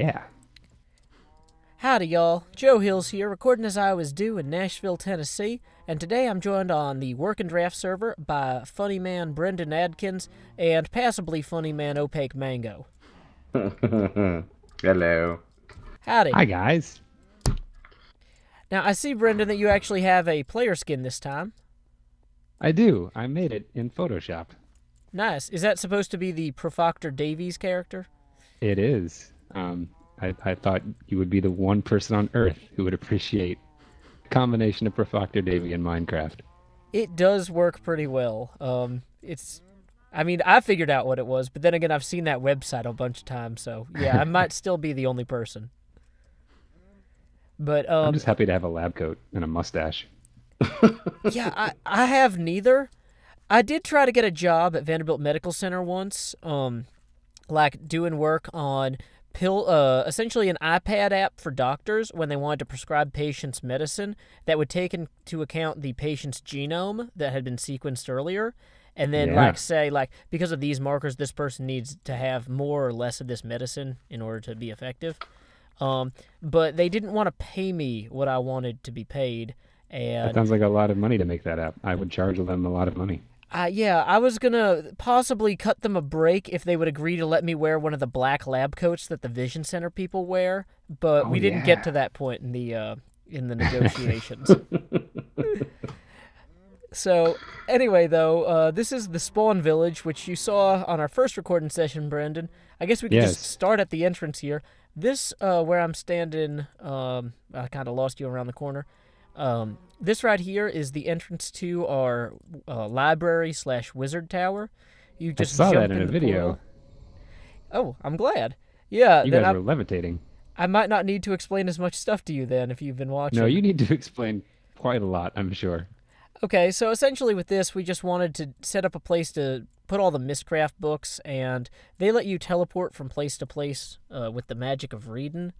Yeah. Howdy, y'all. Joe Hills here, recording as I was due in Nashville, Tennessee, and today I'm joined on the Work and Draft server by funny man Brendan Adkins and passably funny man Opaque Mango. Hello. Howdy. Hi, guys. Now, I see, Brendan, that you actually have a player skin this time. I do. I made it in Photoshop. Nice. Is that supposed to be the Profoctor Davies character? It is. I thought you would be the one person on Earth who would appreciate the combination of Profoctor Davy and Minecraft. It does work pretty well. I figured out what it was, but then again, I've seen that website a bunch of times, so yeah, I might still be the only person. But I'm just happy to have a lab coat and a mustache. yeah, I have neither. I did try to get a job at Vanderbilt Medical Center once, like doing work on essentially an iPad app for doctors when they wanted to prescribe patients medicine that would take into account the patient's genome that had been sequenced earlier, and then Yeah. say because of these markers, this person needs to have more or less of this medicine in order to be effective. But they didn't want to pay me what I wanted to be paid, That and sounds like a lot of money to make that app. I would charge them a lot of money. yeah, I was gonna possibly cut them a break if they would agree to let me wear one of the black lab coats that the Vision Center people wear, but Oh, we didn't get yeah. to that point in the negotiations. So anyway, though, this is the Spawn Village, which you saw on our first recording session, Brendan. I guess we could just Yes. start at the entrance here. This where I'm standing, I kind of lost you around the corner. This right here is the entrance to our library/wizard tower. You I just saw jump that in in a the video. portal. Oh, I'm glad. Yeah, You then guys were levitating. I might not need to explain as much stuff to you then if you've been No, watching. you need to explain quite a lot, I'm sure. Okay, so essentially with this, we just wanted to set up a place to put all the Mistcraft books, and they let you teleport from place to place with the magic of reading.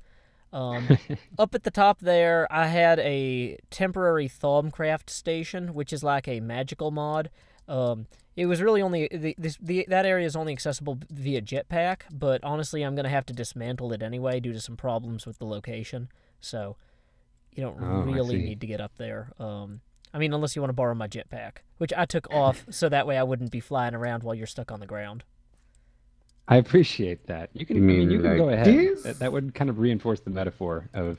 Up at the top there, I had a temporary Thaumcraft station, which is like a magical mod. It was really only that area is only accessible via jetpack, but honestly, I'm gonna have to dismantle it anyway due to some problems with the location. So you don't Oh, I really see. need to get up there. Unless you want to borrow my jetpack, which I took off so that way I wouldn't be flying around while you're stuck on the ground. I appreciate that. You You mean can go like ahead. this? That would kind of reinforce the metaphor of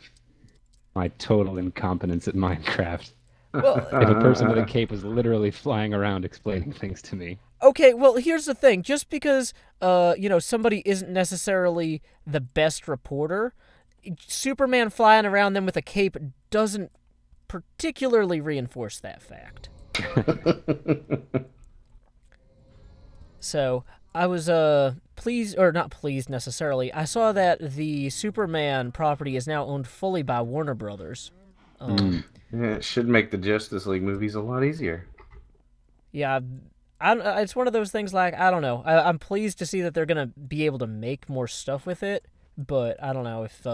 my total incompetence at Minecraft. Well, If a person with a cape was literally flying around explaining things to me. okay, well, here's the thing. Just because, somebody isn't necessarily the best reporter, Superman flying around them with a cape doesn't particularly reinforce that fact. So, I was, pleased, or not pleased necessarily. I saw that the Superman property is now owned fully by Warner Brothers. Um, Yeah, it should make the Justice League movies a lot easier. yeah, it's one of those things like, I don't know. I'm pleased to see that they're going to be able to make more stuff with it, but I don't know if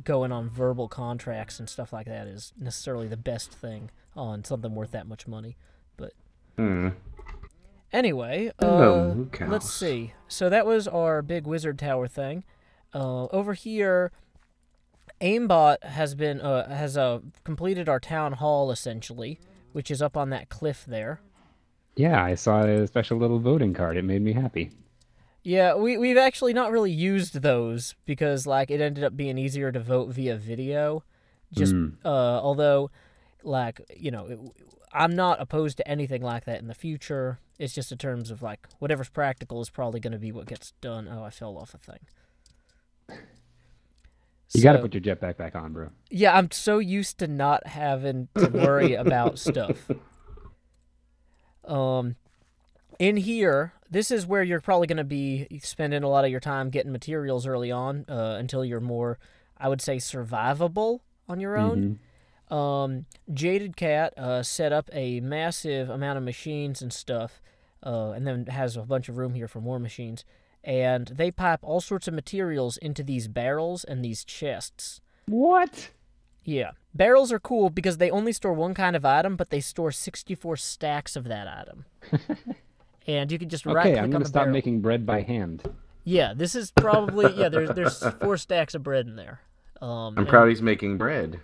going on verbal contracts and stuff like that is necessarily the best thing on something worth that much money. But Hmm. anyway, Hello, Mook let's House. see. So that was our big wizard tower thing. Over here, Aimbot has completed our town hall essentially, which is up on that cliff there. Yeah, I saw a special little voting card. It made me happy. Yeah, we've actually not really used those because like it ended up being easier to vote via video. Just Mm. although I'm not opposed to anything like that in the future. It's just in terms of like whatever's practical is probably going to be what gets done. Oh, I fell off a thing. You got to So, put your jetpack back on, bro. yeah, I'm so used to not having to worry about stuff. Um, in here, this is where you're probably going to be spending a lot of your time getting materials early on, until you're more, I would say, survivable on your own. Hmm. Jaded Cat set up a massive amount of machines and stuff, and then has a bunch of room here for more machines. And they pipe all sorts of materials into these barrels and these chests. What? Yeah. Barrels are cool because they only store one kind of item, but they store 64 stacks of that item. And you can just right Okay, click I'm on going the to stop barrel. making bread by hand. Yeah, this is probably there's 4 stacks of bread in there. I'm proud he's making bread.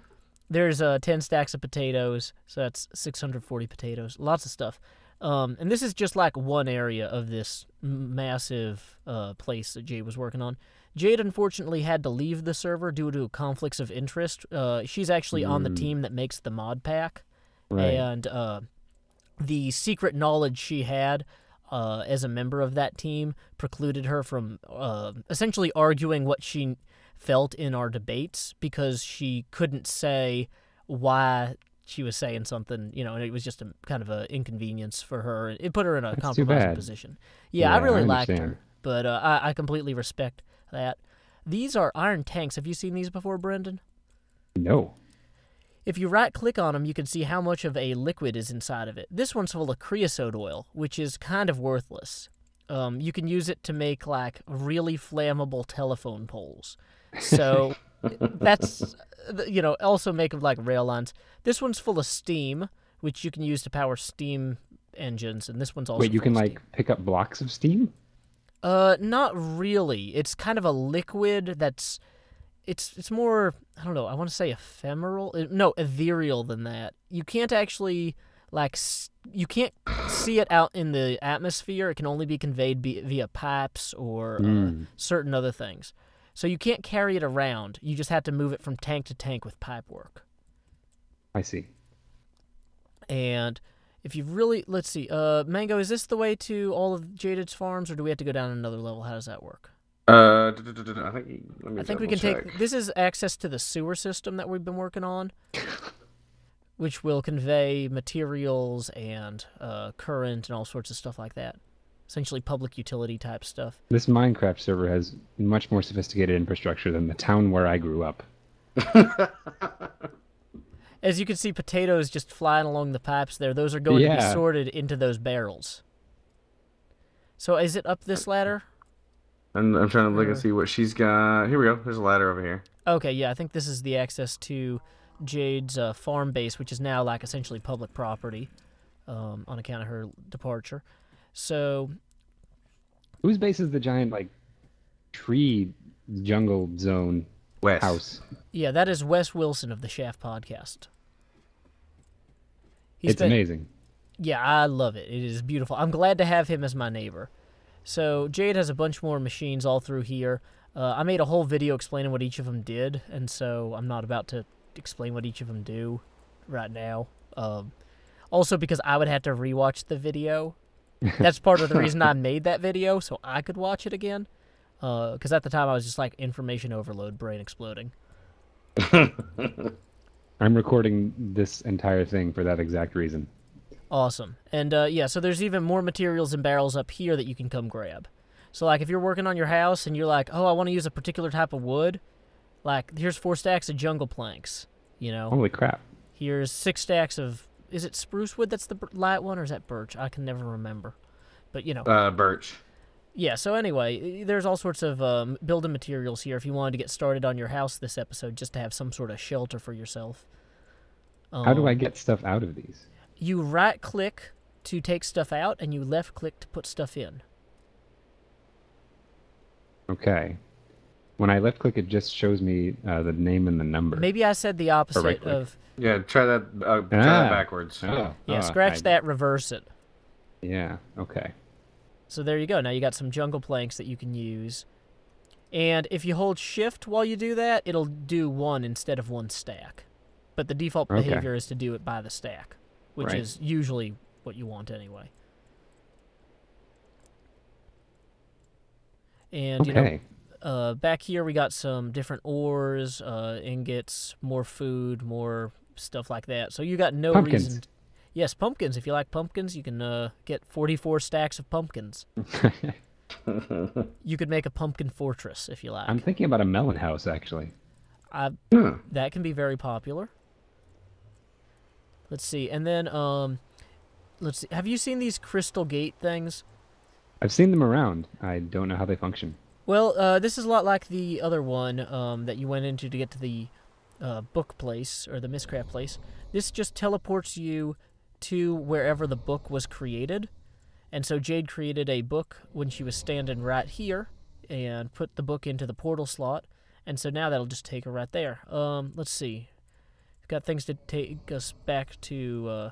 There's 10 stacks of potatoes, so that's 640 potatoes. Lots of stuff. And this is just like one area of this massive place that Jade was working on. Jade unfortunately had to leave the server due to conflicts of interest. She's actually on the team that makes the mod pack. Right. And the secret knowledge she had as a member of that team precluded her from essentially arguing what she felt in our debates, because she couldn't say why she was saying something, and it was just a kind of an inconvenience for her. It put her in a That's too compromising bad. position. Yeah, I Yeah, really I liked understand. her, but I completely respect that. These are iron tanks. Have you seen these before, Brendan? No. If you right-click on them, you can see how much of a liquid is inside of it. This one's full of creosote oil, which is kind of worthless. You can use it to make, like, really flammable telephone poles. So that's, also make them like rail lines. This one's full of steam, which you can use to power steam engines, and this one's also Wait, you full can of like pick up blocks of steam? Not really. It's kind of a liquid that's... It's more, I don't know, I want to say ephemeral. No, ethereal than that. You can't actually, you can't see it out in the atmosphere. It can only be conveyed via pipes or certain other things. So you can't carry it around. You just have to move it from tank to tank with pipe work. I see. And if you really, let's see, Mango, is this the way to all of Jaded's farms, or do we have to go down another level? How does that work? I think. Let me I think we can take. This is access to the sewer system that we've been working on, which will convey materials and current and all sorts of stuff like that. Essentially, public utility type stuff. This Minecraft server has much more sophisticated infrastructure than the town where I grew up. As you can see, potatoes just flying along the pipes there. Those are going to be Yeah. sorted into those barrels. So, is it up this ladder? I'm trying to look and see what she's got. Here we go. There's a ladder over here. Okay, yeah, I think this is the access to Jade's farm base, which is now like essentially public property on account of her departure. So, Whose base is the giant like tree jungle zone West. house? yeah, that is Wes Wilson of the Shaft Podcast. It's amazing. Yeah, I love it. It is beautiful. I'm glad to have him as my neighbor. So Jade has a bunch more machines all through here. I made a whole video explaining what each of them did, and so I'm not about to explain what each of them do right now. Also because I would have to rewatch the video. That's part of the reason I made that video, so I could watch it again. Because at the time I was just like information overload, brain exploding. I'm recording this entire thing for that exact reason. Awesome. And yeah, so there's even more materials and barrels up here that you can come grab. So like if you're working on your house and you're like, oh, I want to use a particular type of wood, like here's 4 stacks of jungle planks, Holy crap. Here's 6 stacks of, is it spruce wood that's the light one, or is that birch? I can never remember. But Birch. Yeah, so anyway, there's all sorts of building materials here if you wanted to get started on your house this episode, just to have some sort of shelter for yourself. How do I get stuff out of these? You right-click to take stuff out, and you left-click to put stuff in. Okay. When I left click, it just shows me the name and the number. Maybe I said the opposite right-click. of... Yeah, try that backwards. Oh, Yeah, scratch that, reverse it. Yeah, okay. So there you go. Now you got some jungle planks that you can use. And if you hold shift while you do that, it'll do 1 instead of 1 stack. But the default behavior is to do it by the stack, which Right. is usually what you want anyway. And, Okay. back here we got some different ores, ingots, more food, more stuff like that. So you got no Pumpkins. reason... Yes, pumpkins. If you like pumpkins, you can get 44 stacks of pumpkins. You could make a pumpkin fortress if you like. I'm thinking about a melon house, actually. That can be very popular. Let's see. And then, let's see. Have you seen these crystal gate things? I've seen them around. I don't know how they function. Well, this is a lot like the other one that you went into to get to the book place, or the Mistcraft place. This just teleports you to wherever the book was created. And so Jade created a book when she was standing right here, and put the book into the portal slot. And so now that'll just take her right there. Let's see. We've got things to take us back to...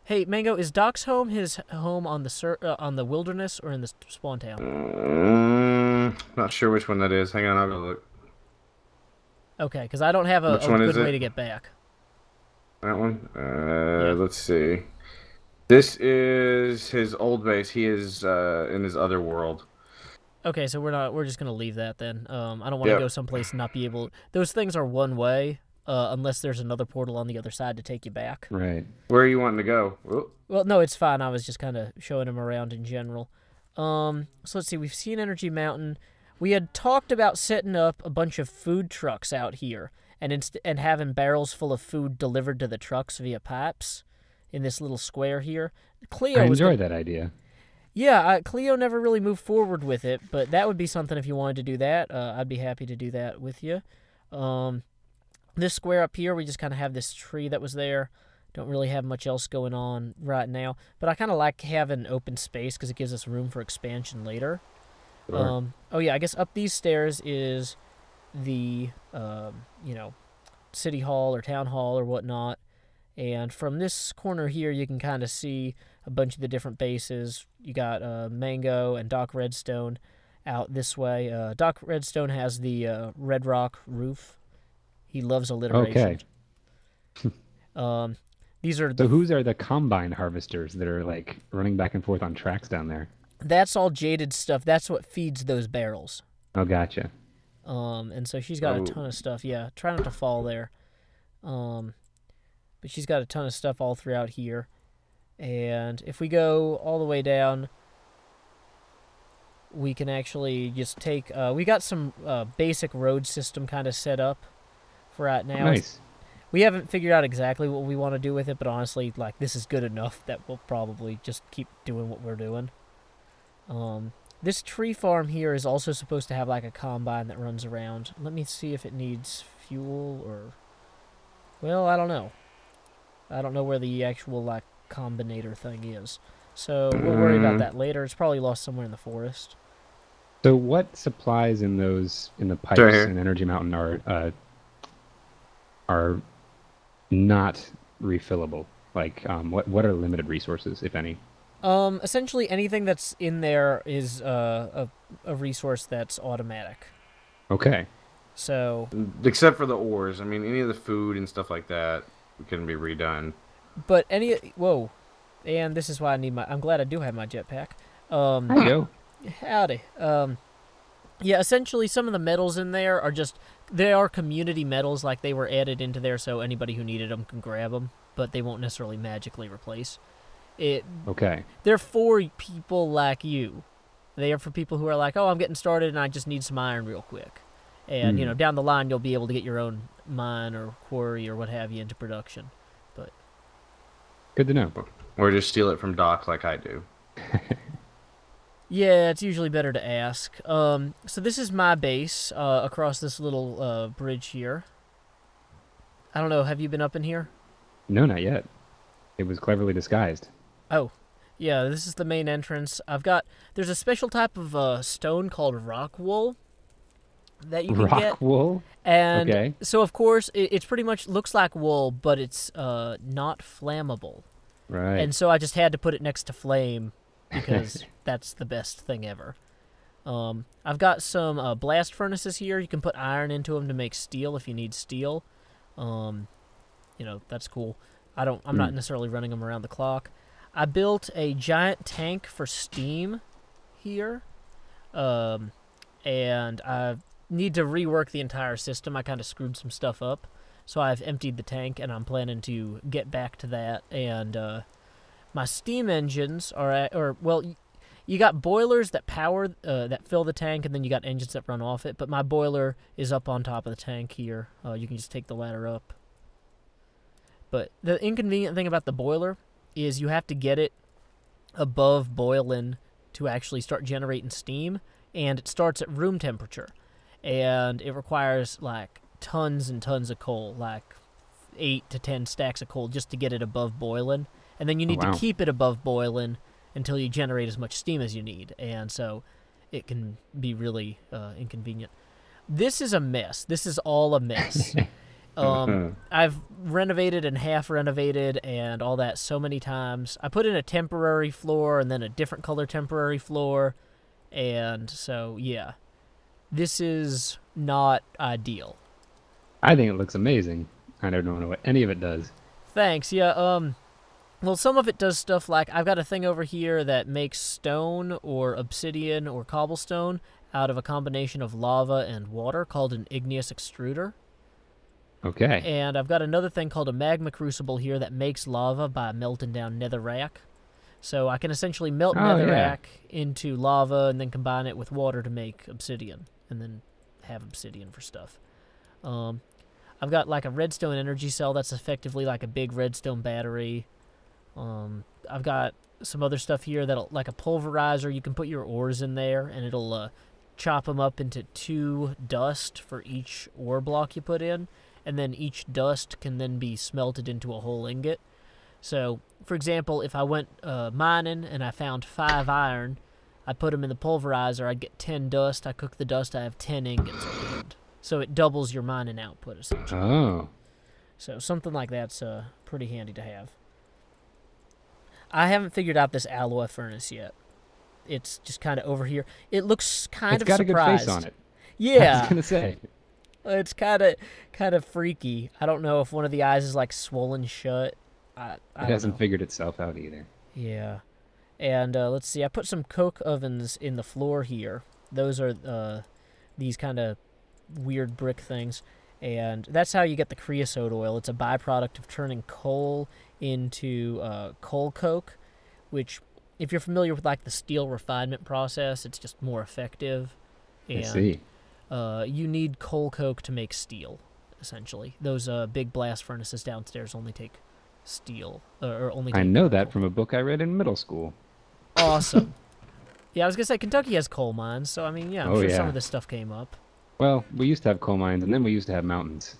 Hey, Mango, is Doc's home his home on the wilderness or in the spawn town? Not sure which one that is. Hang on, I'll go look. Okay, because I don't have a good way to get back. That one? Let's see. This is his old base. He is in his other world. Okay, so we're just gonna leave that then. I don't want to go someplace and not be able. Those things are one way, unless there's another portal on the other side to take you back. Right. Where are you wanting to go? Whoop. Well, no, it's fine. I was just kind of showing him around in general. So let's see. We've seen Energy Mountain. We had talked about setting up a bunch of food trucks out here and having barrels full of food delivered to the trucks via pipes in this little square here. Cleo I enjoyed that idea. Yeah, Cleo never really moved forward with it, but that would be something if you wanted to do that. I'd be happy to do that with you. This square up here, we just kind of have this tree that was there. Don't really have much else going on right now, but I kind of like having open space because it gives us room for expansion later. Sure. Oh yeah, I guess up these stairs is the city hall or town hall or whatnot. And from this corner here, you can kind of see a bunch of the different bases. You got Mango and DocRedstone out this way. DocRedstone has the red rock roof. He loves alliteration. Okay. These are So whose are the combine harvesters that are like running back and forth on tracks down there? That's all jaded stuff. That's what feeds those barrels. Oh, gotcha. And so she's got a ton of stuff. Yeah, try not to fall there. But she's got a ton of stuff all throughout here. And if we go all the way down, we can actually just take... we got some basic road system kind of set up for right now. Nice. We haven't figured out exactly what we want to do with it, but honestly, like, this is good enough that we'll probably just keep doing what we're doing. This tree farm here is also supposed to have, like, a combine that runs around. Let me see if it needs fuel or... Well, I don't know. I don't know where the actual, like, combinator thing is. So we'll worry about that later. It's probably lost somewhere in the forest. So what supplies in the pipes in Energy Mountain are not refillable? Like, what are limited resources, if any? Essentially anything that's in there is a resource that's automatic. Okay. So... Except for the ores. I mean, any of the food and stuff like that can be redone. But any... Whoa. And this is why I need my... I'm glad I do have my jetpack. Hi, Joe. Howdy. Yeah, essentially some of the metals in there are just... They are community metals, like they were added into there so anybody who needed them can grab them, but they won't necessarily magically replace. Okay. They're for people like you. They are for people who are like, oh, I'm getting started and I just need some iron real quick. And, you know, down the line you'll be able to get your own mine or quarry or what have you into production. But good to know. Or just steal it from Doc like I do. yeah, it's usually better to ask. So this is my base across this little bridge here. I don't know, have you been up in here? No, not yet. It was cleverly disguised. Oh, yeah, this is the main entrance. There's a special type of stone called rock wool that you can get. Rock wool? And okay. So, of course, it's pretty much looks like wool, but it's not flammable. Right. And so I just had to put it next to flame because that's the best thing ever. I've got some blast furnaces here. You can put iron into them to make steel if you need steel. You know, that's cool. I'm not necessarily running them around the clock. I built a giant tank for steam here. And I need to rework the entire system. I kind of screwed some stuff up. So I've emptied the tank, and I'm planning to get back to that. And my steam engines are you got boilers that power, that fill the tank, and then you got engines that run off it. But my boiler is up on top of the tank here. You can just take the ladder up. But the inconvenient thing about the boiler is you have to get it above boiling to actually start generating steam, and it starts at room temperature. And it requires, like, tons and tons of coal, like 8 to 10 stacks of coal just to get it above boiling. And then you need to keep it above boiling until you generate as much steam as you need. And so it can be really inconvenient. This is a mess. This is all a mess. I've renovated and half renovated and all that so many times. I put in a temporary floor and then a different color temporary floor. And so, yeah, this is not ideal. I think it looks amazing. I don't know what any of it does. Thanks. Yeah. Well, some of it does stuff like I've got a thing over here that makes stone or obsidian or cobblestone out of a combination of lava and water called an igneous extruder. Okay. And I've got another thing called a magma crucible here that makes lava by melting down netherrack. So I can essentially melt netherrack into lava and then combine it with water to make obsidian, and then have obsidian for stuff. I've got like a redstone energy cell that's effectively like a big redstone battery. I've got some other stuff here that'll like a pulverizer. You can put your ores in there, and it'll chop them up into 2 dust for each ore block you put in, and then each dust can then be smelted into a whole ingot. So, for example, if I went mining and I found 5 iron, I put them in the pulverizer, I'd get 10 dust. I cook the dust, I have 10 ingots at the end. So it doubles your mining output, essentially. Oh. So something like that's pretty handy to have. I haven't figured out this alloy furnace yet. It's just kind of over here. It looks kind of surprised. It's got a good face on it. Yeah. I was going to say. It's kind of freaky. I don't know if one of the eyes is like swollen shut. It hasn't figured itself out either. Yeah. And let's see. I put some coke ovens in the floor here. Those are these kind of weird brick things. And that's how you get the creosote oil. It's a byproduct of turning coal into coal coke, which, if you're familiar with like the steel refinement process, it's just more effective. And, I see. You need coal coke to make steel, essentially. Those big blast furnaces downstairs only take steel, or only take I know coal. that from a book I read in middle school. Awesome. Yeah, I was going to say, Kentucky has coal mines, so I mean, yeah, I'm sure some of this stuff came up. Well, we used to have coal mines, and then we used to have mountains.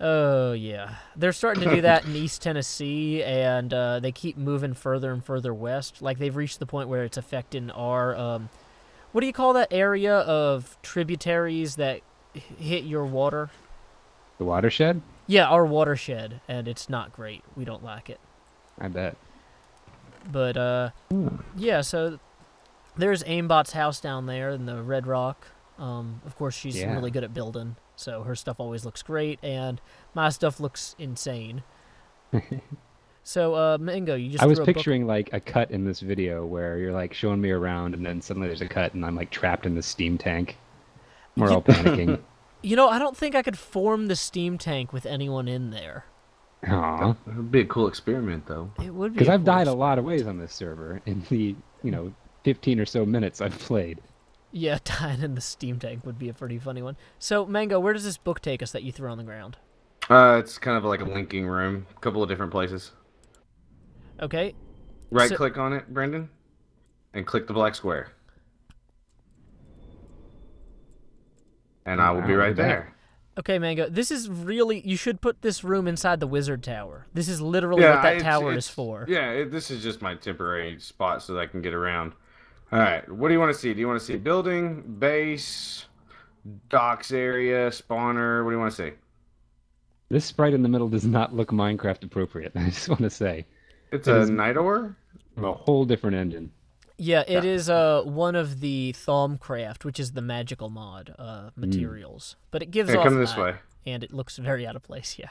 Oh, yeah. They're starting to do that in East Tennessee, and they keep moving further and further west. Like, they've reached the point where it's affecting our, what do you call that area of tributaries that hit your water? The watershed? Yeah, our watershed, and it's not great. We don't like it. I bet. But, yeah, so there's Aimbot's house down there in the Red Rock. Of course, she's really good at building, so her stuff always looks great, and my stuff looks insane. So, Mango, you just I was picturing, like, a cut in this video where you're, like, showing me around, and then suddenly there's a cut, and I'm, like, trapped in the steam tank. We're all panicking. You know, I don't think I could form the steam tank with anyone in there. Aww. It would be a cool experiment, though. It would be. Because I've died a lot of ways on this server in the, 15 or so minutes I've played. Yeah, dying in the steam tank would be a pretty funny one. So, Mango, where does this book take us that you threw on the ground? It's kind of like a linking room. A couple of different places. Okay. Right-click on it, Brendan, and click the black square. And I will be right there. Okay, Mango, this is really... You should put this room inside the wizard tower. This is literally what that tower is for. Yeah, this is just my temporary spot so that I can get around. All right, what do you want to see? Do you want to see building, base, docks area, spawner? What do you want to see? This sprite in the middle does not look Minecraft appropriate, I just want to say. It's a night ore? From a whole different engine. Yeah, it is one of the Thaumcraft, which is the magical mod materials. But it gives off come this way. And it looks very out of place, yeah.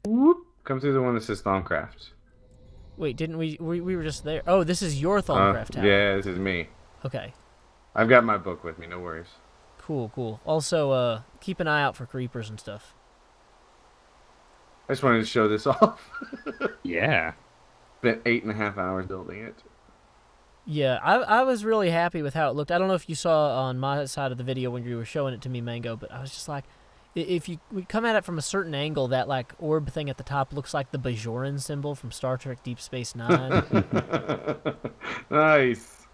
Whoop. Come through the one that says Thaumcraft. Wait, didn't we were just there? Oh, this is your Thaumcraft tower. Yeah, this is me. Okay. I've got my book with me, no worries. Cool, cool. Also, keep an eye out for creepers and stuff. I just wanted to show this off. Yeah. Spent 8.5 hours building it. Yeah, I was really happy with how it looked. I don't know if you saw on my side of the video when you were showing it to me, Mango, but I was just like, if we come at it from a certain angle, that like orb thing at the top looks like the Bajoran symbol from Star Trek Deep Space Nine. Nice.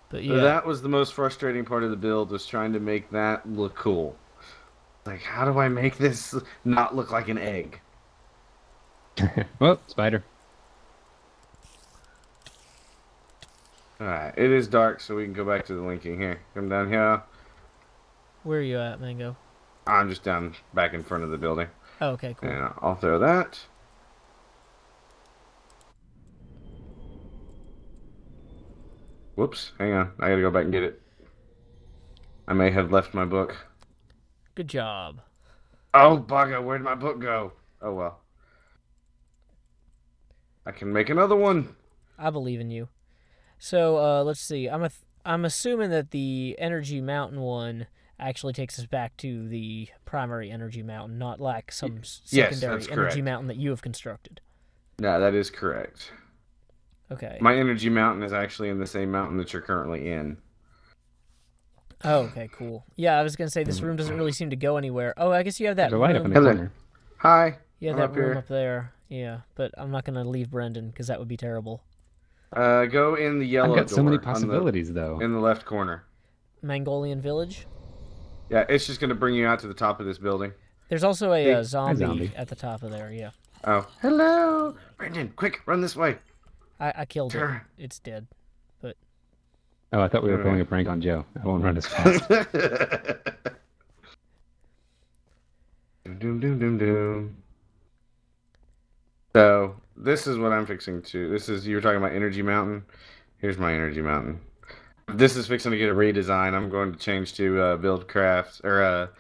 But yeah, that was the most frustrating part of the build, was trying to make that look cool. Like, how do I make this not look like an egg? Well, spider. Alright, it is dark, so we can go back to the linking here. Come down here. Where are you at, Mango? I'm just down back in front of the building. Oh, okay, cool. And I'll throw that. Whoops, hang on. I gotta go back and get it. I may have left my book. Good job. Oh, bugger, where'd my book go? Oh, well. I can make another one. I believe in you. So, let's see. I'm assuming that the Energy Mountain one actually takes us back to the primary Energy Mountain, not like some secondary that's Energy correct. Mountain that you have constructed. No, that is correct. Okay. My energy mountain is actually in the same mountain that you're currently in. Oh, okay, cool. Yeah, I was gonna say this room doesn't really seem to go anywhere. Oh, I guess you have that There's a light up in room. the Hello. corner. Hi. You have I'm that up room here. up there. Yeah, but I'm not gonna leave Brendan because that would be terrible. Go in the yellow I've got door so many on possibilities, though. in the left corner. Mongolian village. Yeah, it's just going to bring you out to the top of this building. There's also a, Hey, zombie, zombie. at the top of there. Yeah, Oh, hello. Brendan, quick, run this way. I killed it. Sure. It's dead. But Oh, I thought we were pulling a prank on Joe. I won't run as fast. Doom, doom, doom, doom, doom. So, this is what I'm fixing to. You were talking about Energy Mountain. Here's my Energy Mountain. This is fixing to get a redesign. I'm going to change to Buildcraft, or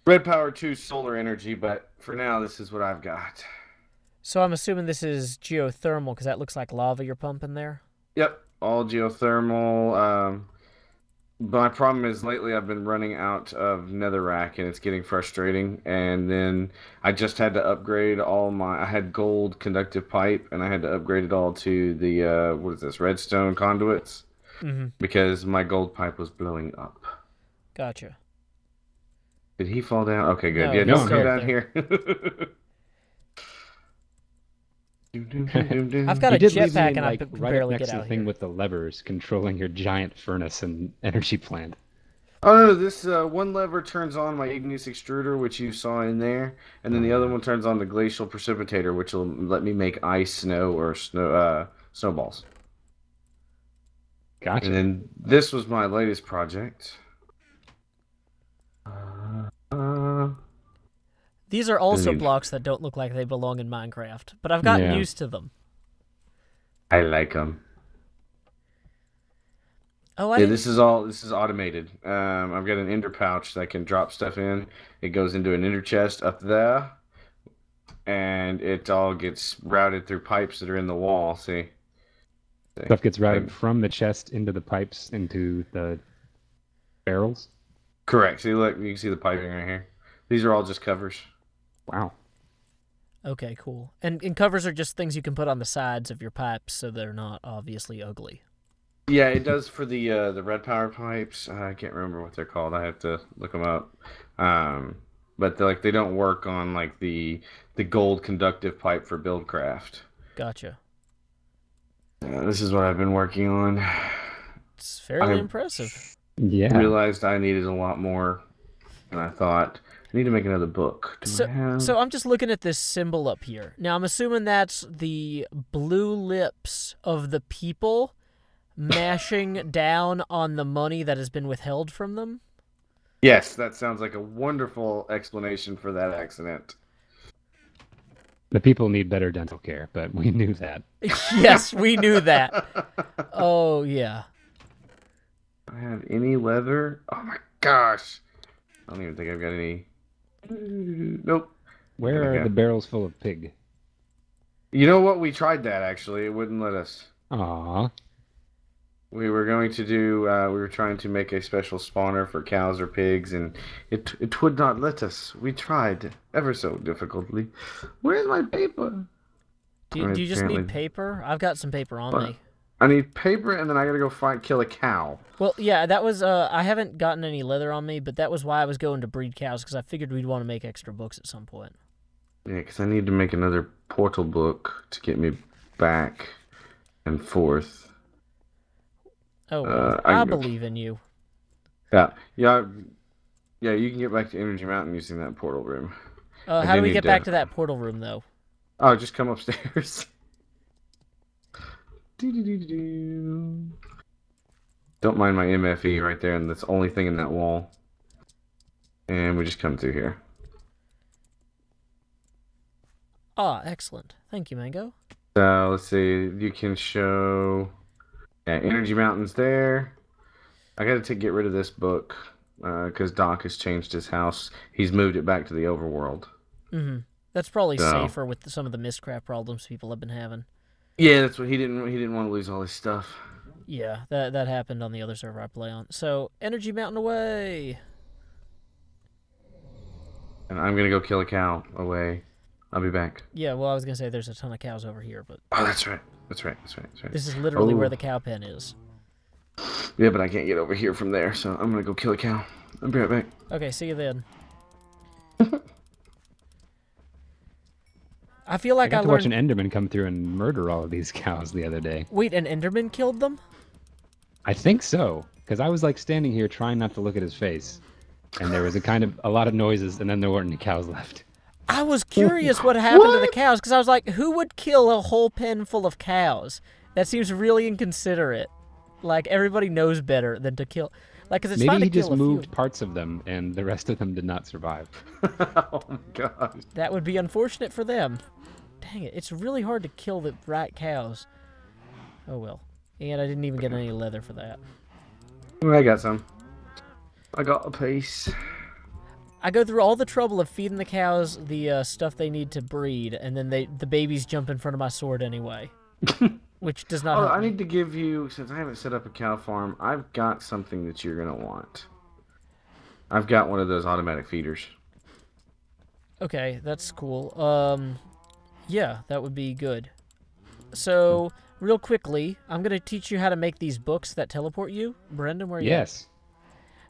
Red Power 2 Solar Energy, but for now, this is what I've got. so I'm assuming this is geothermal because that looks like lava you're pumping there. Yep, all geothermal. My problem is lately I've been running out of netherrack and it's getting frustrating. And then I just had to upgrade I had gold conductive pipe and I had to upgrade it all to the, what is this, redstone conduits Mm-hmm. because my gold pipe was blowing up. Gotcha. Did he fall down? Okay, good. No, Yeah, he's don't still come up down there. here. Doom, doom, doom, doom, doom. I've got You a did leave me jetpack in, and I like, can right barely up next get to the out thing here. with the levers controlling your giant furnace and energy plant. Oh no, this one lever turns on my igneous extruder, which you saw in there, and then the other one turns on the glacial precipitator, which will let me make ice, snow, or snowballs. Gotcha. And then this was my latest project. These are also Indeed. blocks that don't look like they belong in Minecraft, but I've gotten Yeah. used to them. I like them. Oh, I Yeah, didn't... this is automated. I've got an ender pouch that can drop stuff in. It goes into an ender chest up there, and it all gets routed through pipes that are in the wall. See? Stuff gets routed from the chest into the pipes into the barrels. Correct. See, look, you can see the piping right here. These are all just covers. Wow. Okay, cool. And covers are just things you can put on the sides of your pipes so they're not obviously ugly. Yeah, it does for the red power pipes. I can't remember what they're called. I have to look them up. But they don't work on like the gold conductive pipe for Buildcraft. Gotcha. This is what I've been working on. It's fairly I- impressive. Yeah. Realized I needed a lot more, and I thought I need to make another book. Do I have? So I'm just looking at this symbol up here. Now I'm assuming that's the blue lips of the people mashing down on the money that has been withheld from them. Yes, that sounds like a wonderful explanation for that accident. The people need better dental care, but we knew that. Yes, we knew that. Oh yeah. Do I have any leather? Oh my gosh! I don't even think I've got any. Nope. Where Okay. are the barrels full of pig? You know what? We tried that actually. It wouldn't let us. Aw. We were going to do. We were trying to make a special spawner for cows or pigs, and it would not let us. We tried ever so difficultly. Where's my paper? Do you just Apparently- need paper? I've got some paper on What? me. I need paper, and then I gotta go kill a cow. Well, yeah, that was. I haven't gotten any leather on me, but that was why I was going to breed cows because I figured we'd want to make extra books at some point. Yeah, because I need to make another portal book to get me back and forth. Oh, well, I I can go- believe in you. Yeah. You can get back to Energy Mountain using that portal room. How do do we need get to- back to that portal room, though? Oh, just come upstairs. Do-do-do-do-do. Don't mind my MFE right there, and that's the only thing in that wall. And we just come through here. Ah, excellent. Thank you, Mango. So let's see. You can show Energy Mountains there. I got to get rid of this book because Doc has changed his house. He's moved it back to the overworld. Mm-hmm. That's probably So, safer with some of the Mistcraft problems people have been having. yeah, that's what he didn't want to lose all his stuff. Yeah, that happened on the other server I play on. So, Energy Mountain away. And I'm gonna go kill a cow away. I'll be back. Yeah, well, I was gonna say there's a ton of cows over here, but Oh, that's right. That's right. That's right. That's right. this is literally Oh. where the cow pen is. Yeah, but I can't get over here from there, so I'm gonna go kill a cow. I'll be right back. Okay, see you then. I feel like I I got to watch learned... an Enderman come through and murder all of these cows the other day. Wait, an Enderman killed them? I think so, because I was like standing here trying not to look at his face, and there was a lot of noises, and then there weren't any cows left. I was curious what happened to the cows, because I was like, who would kill a whole pen full of cows? That seems really inconsiderate. Like, everybody knows better than to kill... Like, because it's Maybe fine to he kill just a moved few. parts of them, and the rest of them did not survive. Oh my god. That would be unfortunate for them. Dang it, it's really hard to kill the right cows. Oh well. And I didn't even get any leather for that. I got some. I got a piece. I go through all the trouble of feeding the cows the stuff they need to breed, and then the babies jump in front of my sword anyway. Which does not help I me. need to give you, since I haven't set up a cow farm, I've got something that you're gonna want. I've got one of those automatic feeders. Okay, that's cool. Yeah, that would be good. So, real quickly, I'm going to teach you how to make these books that teleport you. Brendan, where are you at? Yes.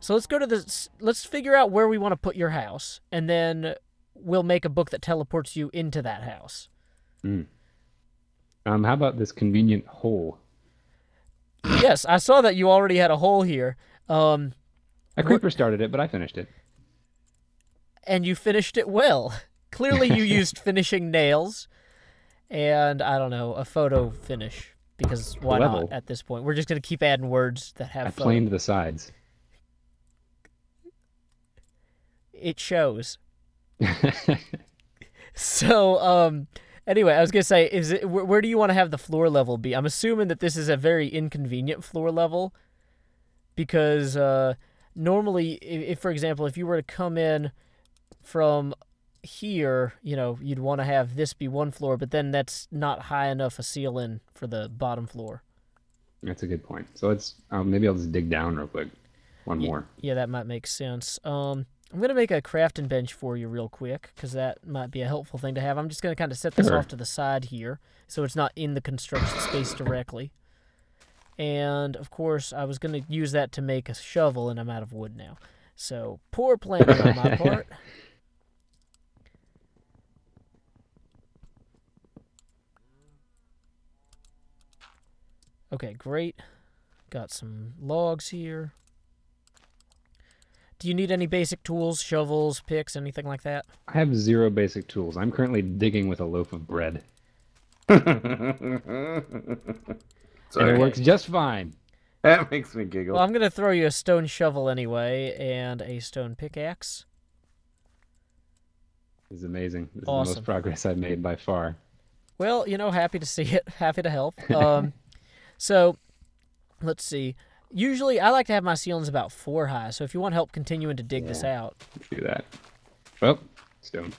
So let's go to this. Let's figure out where we want to put your house, and then we'll make a book that teleports you into that house. How about this convenient hole? Yes, I saw that you already had a hole here. A creeper started it, but I finished it. And you finished it well. Clearly you used finishing nails and, I don't know, a photo finish. Because why not at this point? We're just going to keep adding words that have I photo. planed the sides. It shows. So, anyway, I was going to say, where do you want to have the floor level be? I'm assuming that this is a very inconvenient floor level. Because normally, if, for example, if you were to come in from here, you'd want to have this be one floor, but then that's not high enough a ceiling for the bottom floor. That's a good point. So let's maybe I'll just dig down real quick. One more. Yeah, that might make sense. I'm going to make a crafting bench for you real quick, because that might be a helpful thing to have. I'm just going to kind of set this off to the side here, so it's not in the construction space directly. And, of course, I was going to use that to make a shovel, and I'm out of wood now. So, poor planning on my part. Okay, great. Got some logs here. Do you need any basic tools, shovels, picks, anything like that? I have 0 basic tools. I'm currently digging with a loaf of bread. And it works just fine. That makes me giggle. Well, I'm going to throw you a stone shovel anyway, and a stone pickaxe. This is amazing. This is the Awesome. most progress I've made by far. Well, happy to see it. Happy to help. So, let's see. Usually, I like to have my ceilings about 4 high, so if you want help continuing to dig this out. Let's do that. Oh, stone.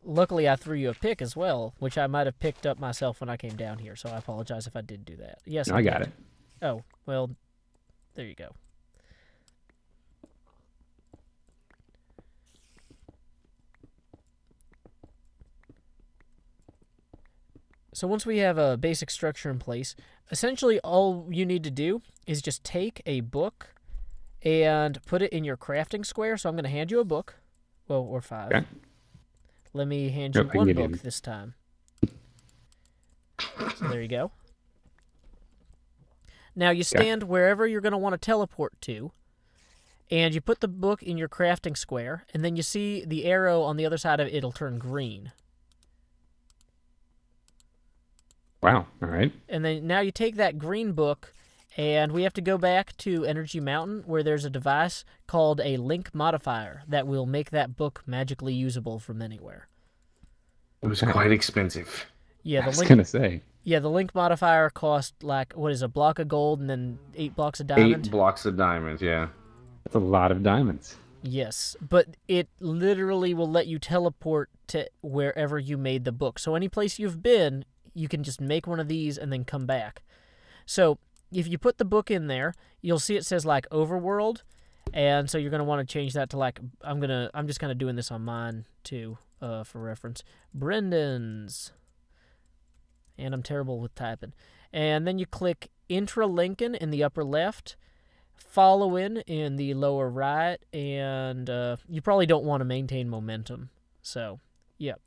Luckily, I threw you a pick as well, which I might have picked up myself when I came down here, so I apologize if I did do that. Yes, No, I got it. Oh, well, there you go. So once we have a basic structure in place, essentially all you need to do is just take a book and put it in your crafting square. So I'm going to hand you a book. Well, or 5. Okay. Let me hand you Yep, I can one give book you- this time. So there you go. Now you stand wherever you're going to want to teleport to, and you put the book in your crafting square, and then you see the arrow on the other side of it, it'll turn green. Wow. All right. And then now you take that green book, and we have to go back to Energy Mountain, where there's a device called a link modifier that will make that book magically usable from anywhere. It was quite expensive. Yeah, I was going to say. Yeah, the link modifier cost like, what is a block of gold and then 8 blocks of diamond? 8 blocks of diamonds, yeah. That's a lot of diamonds. Yes, but it literally will let you teleport to wherever you made the book. So any place you've been, you can just make one of these and then come back. So if you put the book in there, you'll see it says like Overworld, and so you're going to want to change that to like, I'm just kind of doing this on mine too, for reference. Brendan's. And I'm terrible with typing. And then you click Intralinkin in the upper left, follow in the lower right, and you probably don't want to maintain momentum. So, yep.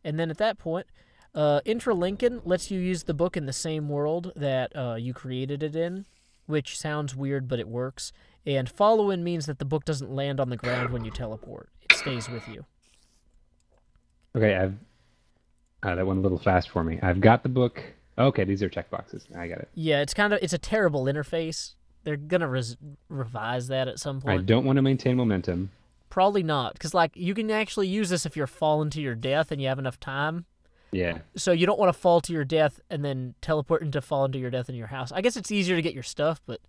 And then at that point, Intralinkin lets you use the book in the same world that you created it in, which sounds weird, but it works. And follow in means that the book doesn't land on the ground when you teleport. It stays with you. Okay, that went a little fast for me. I've got the book. Okay, these are checkboxes. I got it. Yeah, it's a terrible interface. They're gonna revise that at some point. I don't want to maintain momentum. Probably not, because like you can actually use this if you're falling to your death and you have enough time. Yeah. So you don't want to fall to your death and then teleport into falling to your death in your house. I guess it's easier to get your stuff, but.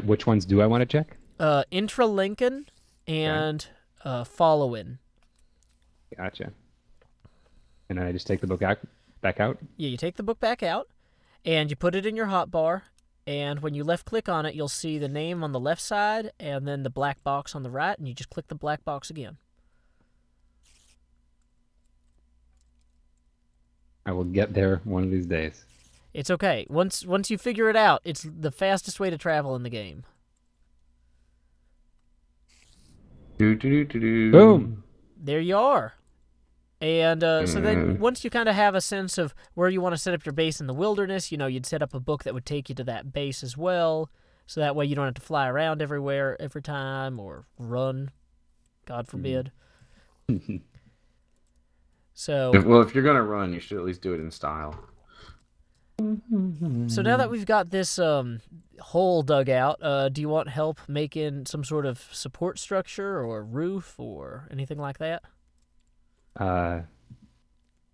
Which ones do I want to check? Intralinkin and follow in. Gotcha. And then I just take the book back out? Yeah, you take the book back out, and you put it in your hotbar, and when you left-click on it, you'll see the name on the left side, and then the black box on the right, and you just click the black box again. I will get there one of these days. It's okay. Once you figure it out, it's the fastest way to travel in the game. Boom! There you are. And so then once you kind of have a sense of where you want to set up your base in the wilderness, you'd set up a book that would take you to that base as well. So that way you don't have to fly around everywhere every time or run, God forbid. So, well, if you're going to run, you should at least do it in style. So now that we've got this hole dug out, do you want help making some sort of support structure or roof or anything like that? Yeah,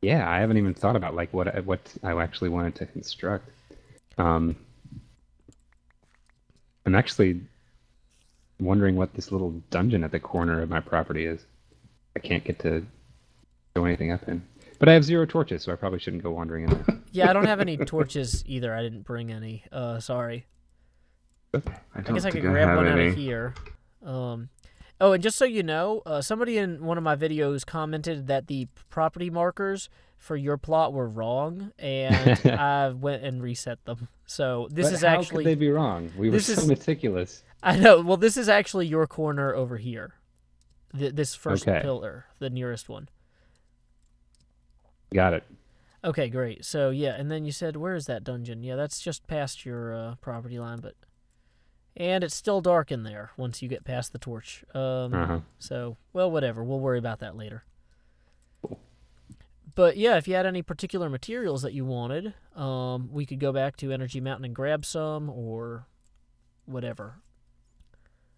I haven't even thought about like what I actually wanted to construct. I'm actually wondering what this little dungeon at the corner of my property is. I can't get to go anything up in. But I have 0 torches, so I probably shouldn't go wandering in there. Yeah, I don't have any torches either. I didn't bring any. Sorry. I guess I could grab one out of here. Oh, and just so you know, somebody in one of my videos commented that the property markers for your plot were wrong, and I went and reset them. So this is actually... How could they be wrong? We were so meticulous. I know. Well, this is actually your corner over here. This first pillar, the nearest one. Got it. Okay, great. So, yeah, and then you said, where is that dungeon? Yeah, that's just past your property line, but... And it's still dark in there once you get past the torch. So, well, whatever. We'll worry about that later. Cool. But, yeah, if you had any particular materials that you wanted, we could go back to Energy Mountain and grab some, or whatever.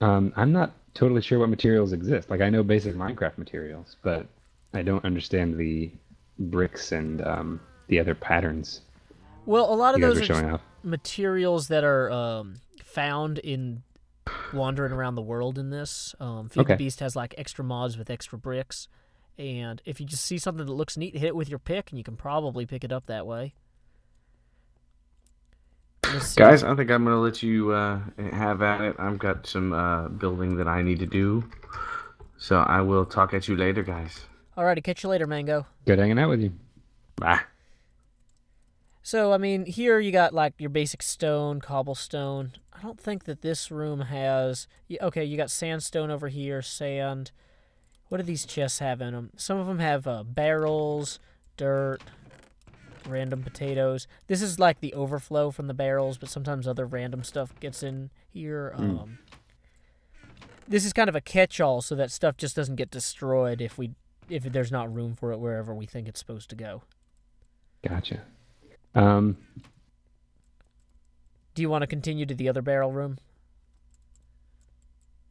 I'm not totally sure what materials exist. Like, I know basic Minecraft materials, but I don't understand the bricks and the other patterns. Well, a lot of those are materials that are found in wandering around the world in this. Feed the Beast has like extra mods with extra bricks, and if you just see something that looks neat, hit it with your pick, and you can probably pick it up that way. Guys, I think I'm going to let you have at it. I've got some building that I need to do, so I will talk at you later, guys. Alrighty, catch you later, Mango. Good hanging out with you. Bye. So, I mean, here you got, like, your basic stone, cobblestone. I don't think that this room has... Okay, you got sandstone over here, sand. What do these chests have in them? Some of them have barrels, dirt, random potatoes. This is, like, the overflow from the barrels, but sometimes other random stuff gets in here. This is kind of a catch-all so that stuff just doesn't get destroyed if we if there's not room for it wherever we think it's supposed to go. Gotcha. Do you want to continue to the other barrel room?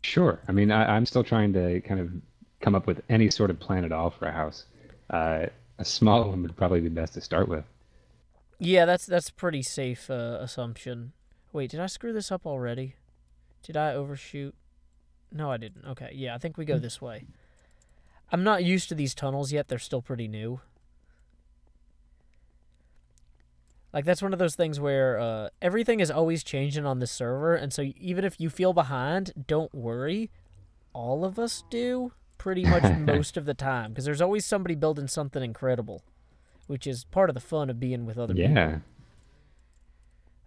Sure. I mean, I'm still trying to kind of come up with any sort of plan at all for a house. A small one would probably be best to start with. Yeah, that's pretty safe assumption. Wait, did I screw this up already? Did I overshoot? No, I didn't. Okay, yeah, I think we go this way. I'm not used to these tunnels yet. They're still pretty new. Like, that's one of those things where everything is always changing on this server, and so even if you feel behind, don't worry. All of us do pretty much most of the time, because there's always somebody building something incredible, which is part of the fun of being with other people. Yeah.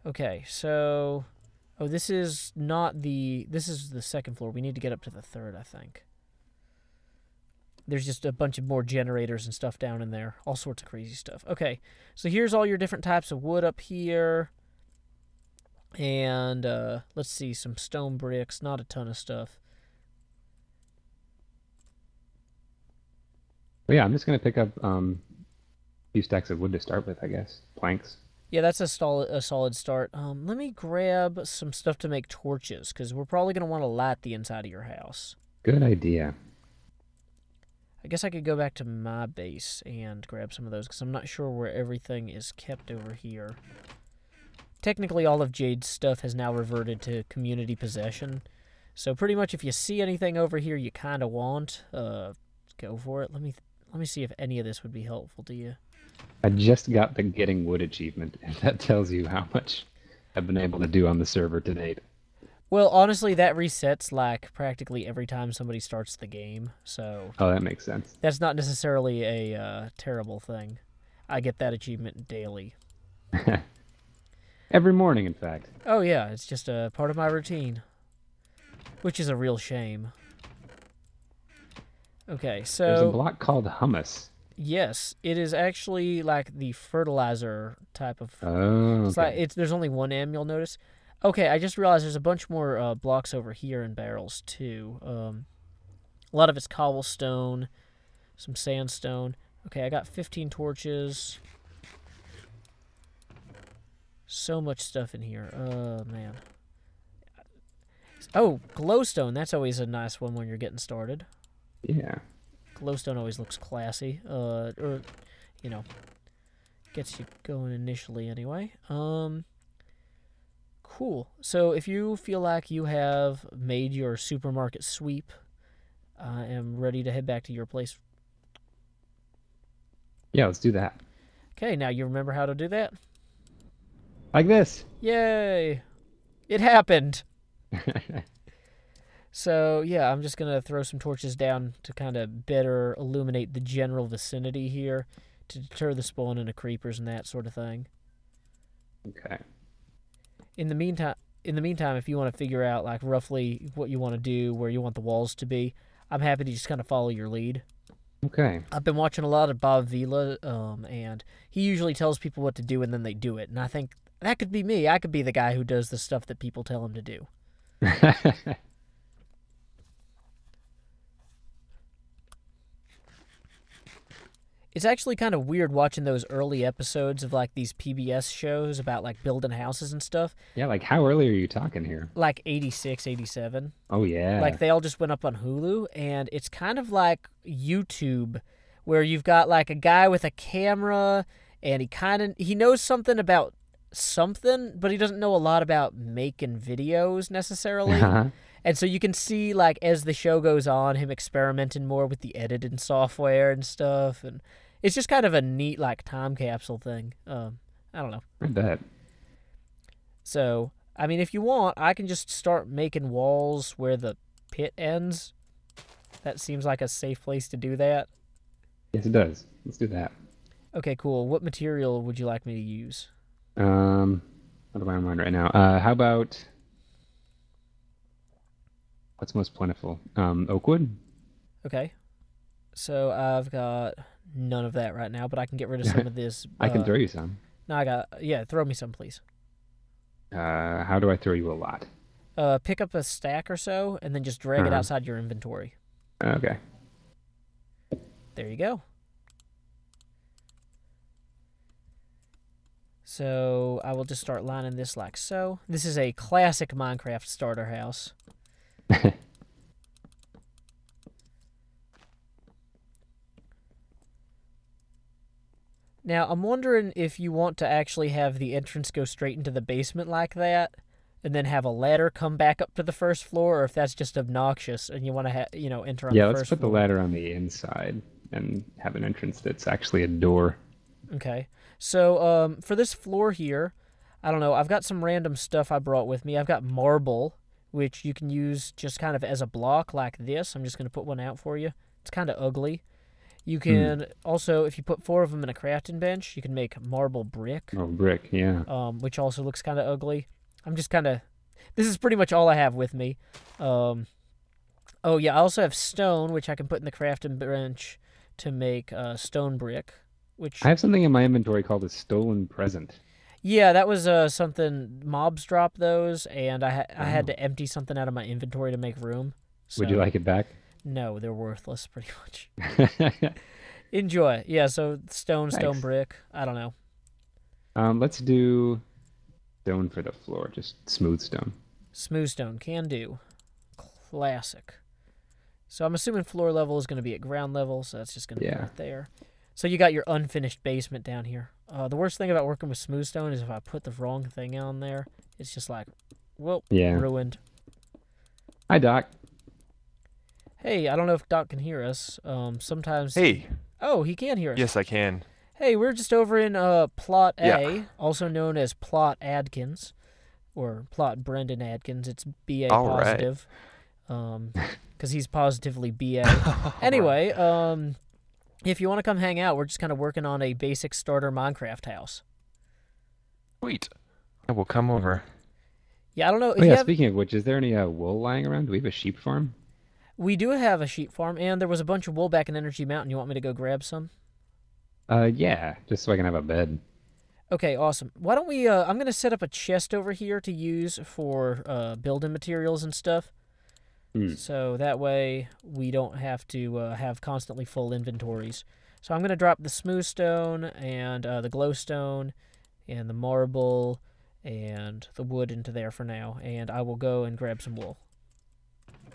Okay, so... Oh, this is not the... This is the second floor. We need to get up to the third, I think. There's just a bunch of more generators and stuff down in there. All sorts of crazy stuff. Okay, so here's all your different types of wood up here. And, let's see, some stone bricks. Not a ton of stuff. But yeah, I'm just going to pick up a few stacks of wood to start with, I guess. Planks. Yeah, that's a solid start. Let me grab some stuff to make torches, because we're probably going to want to light the inside of your house. Good idea. I guess I could go back to my base and grab some of those, because I'm not sure where everything is kept over here. Technically, all of Jade's stuff has now reverted to community possession. So pretty much if you see anything over here you kind of want, go for it. Let me see if any of this would be helpful to you. I just got the Getting Wood achievement, if that tells you how much I've been able to do on the server to date. Well, honestly, that resets, like, practically every time somebody starts the game, so... Oh, that makes sense. That's not necessarily a terrible thing. I get that achievement daily. Every morning, in fact. Oh, yeah, it's just a part of my routine. Which is a real shame. Okay, so... There's a block called humus. Yes, it is actually, like, the fertilizer type of... Oh, okay. It's like, there's only one M, you'll notice. Okay, I just realized there's a bunch more blocks over here in barrels, too. A lot of it's cobblestone, some sandstone. Okay, I got 15 torches. So much stuff in here. Man. Oh, glowstone. That's always a nice one when you're getting started. Yeah. Glowstone always looks classy. Or, you know, gets you going initially anyway. Cool. So if you feel like you have made your supermarket sweep, I am ready to head back to your place. Yeah, let's do that. Okay, now you remember how to do that? Like this. Yay! It happened! So, yeah, I'm just going to throw some torches down to kind of better illuminate the general vicinity here to deter the spawning of creepers and that sort of thing. Okay. In the meantime, if you want to figure out like roughly what you want to do, where you want the walls to be, I'm happy to just kind of follow your lead. Okay. I've been watching a lot of Bob Vila, and he usually tells people what to do and then they do it. And I think that could be me. I could be the guy who does the stuff that people tell him to do. It's actually kind of weird watching those early episodes of like these PBS shows about like building houses and stuff. Yeah, like how early are you talking here? Like 86, 87. Oh, yeah. Like they all just went up on Hulu, and it's kind of like YouTube, where you've got like a guy with a camera, and he knows something about something, but he doesn't know a lot about making videos necessarily. And so you can see, like, as the show goes on, him experimenting more with the editing software and stuff. And it's just kind of a neat, like, time capsule thing. I don't know. I bet. So, I mean, if you want, I can just start making walls where the pit ends. That seems like a safe place to do that. Yes, it does. Let's do that. Okay, cool. What material would you like me to use? What am I on right now? How about... What's most plentiful? Oak wood? Okay. So I've got none of that right now, but I can get rid of some of this. I can throw you some. No, yeah, throw me some, please. How do I throw you a lot? Pick up a stack or so, and then just drag it outside your inventory. Okay. There you go. So I will just start lining this like so. This is a classic Minecraft starter house. Now, I'm wondering if you want to actually have the entrance go straight into the basement like that, and then have a ladder come back up to the first floor, or if that's just obnoxious and you want to, enter on the Yeah, first let's put floor. the ladder on the inside and have an entrance that's actually a door. Okay. So, for this floor here, I don't know, I've got some random stuff I brought with me. I've got marble, which you can use just kind of as a block like this. I'm just going to put one out for you. It's kind of ugly. You can also, if you put 4 of them in a crafting bench, you can make marble brick. Oh, brick, yeah. Which also looks kind of ugly. I'm just kind of... This is pretty much all I have with me. Oh, yeah, I also have stone, which I can put in the crafting bench to make stone brick. Which I have something in my inventory called a stolen present. Yeah, that was something mobs dropped those, and I had to empty something out of my inventory to make room. So, Would you like it back? No, they're worthless, pretty much. Enjoy. Yeah, so stone Thanks. brick. I don't know. Let's do stone for the floor, just smooth stone. Smooth stone, can do. Classic. So I'm assuming floor level is going to be at ground level, so that's just going to be right there. So you got your unfinished basement down here. The worst thing about working with smooth stone is if I put the wrong thing on there, it's just like, well, ruined. Hi, Doc. Hey, I don't know if Doc can hear us. Sometimes... Hey. Oh, he can hear us. Yes, I can. Hey, we're just over in Plot A, also known as Plot Adkins, or Plot Brendan Adkins. It's BA All positive, because he's positively BA. Anyway, if you want to come hang out, we're just kind of working on a basic starter Minecraft house. Sweet. I will come over. Yeah, I don't know. Speaking of which, is there any wool lying around? Do we have a sheep farm? We do have a sheep farm, and there was a bunch of wool back in Energy Mountain. You want me to go grab some? Yeah, just so I can have a bed. Okay, awesome. Why don't we, I'm going to set up a chest over here to use for building materials and stuff. So that way we don't have to have constantly full inventories. So I'm going to drop the smooth stone and the glowstone and the marble and the wood into there for now, and I will go and grab some wool.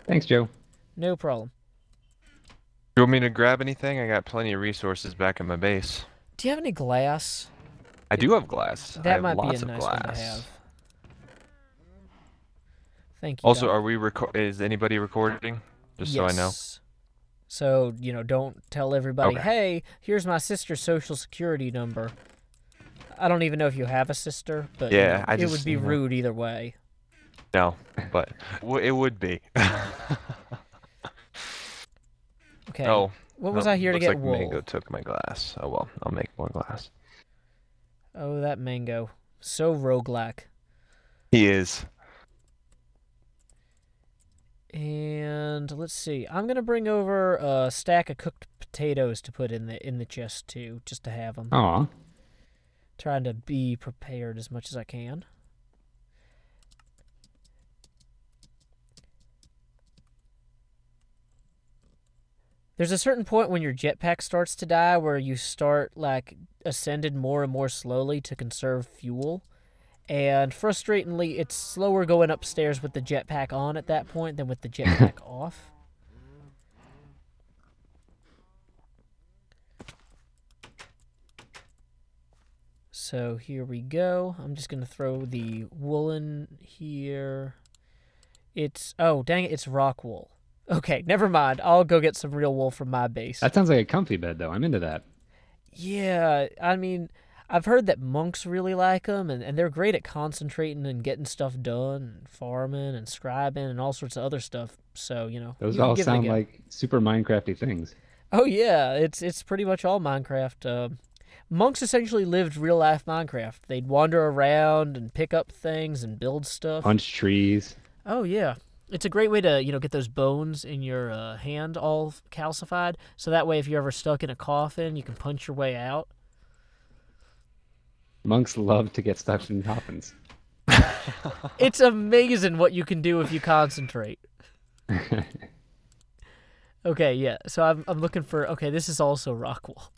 Thanks, Joe. No problem. You want me to grab anything? I got plenty of resources back at my base. Do you have any glass? I do have glass. That I have might be lots a nice of one glass. to have. Thank you. Also, Doc. are we is anybody recording? Just so I know. So, don't tell everybody, Okay. hey, here's my sister's social security number. I don't even know if you have a sister, but Yeah, it would be rude either way. No, but it would be. Okay. Oh. What was I here to looks get like wool? Mango took my glass. Oh well, I'll make more glass. Oh, that Mango. So roguelike. He is. And let's see. I'm gonna bring over a stack of cooked potatoes to put in the chest too, just to have them. Aw. Trying to be prepared as much as I can. There's a certain point when your jetpack starts to die where you start, ascended more and more slowly to conserve fuel. And frustratingly, it's slower going upstairs with the jetpack on at that point than with the jetpack off. So here we go. I'm just going to throw the woolen here. Oh, dang it, it's rock wool. Okay, never mind. I'll go get some real wool from my base. That sounds like a comfy bed, though. I'm into that. Yeah, I mean, I've heard that monks really like them, and they're great at concentrating and getting stuff done, and farming and scribing and all sorts of other stuff. So, Those you all can give it a sound go. like super Minecrafty things. Oh, yeah, it's pretty much all Minecraft. Monks essentially lived real-life Minecraft. They'd wander around and pick up things and build stuff. Punch trees. Oh, yeah. It's a great way to, get those bones in your hand all calcified, so that way if you're ever stuck in a coffin, you can punch your way out. Monks love to get stuck in coffins. It's amazing what you can do if you concentrate. Okay, yeah. So I'm looking for. Okay, this is also rock wool.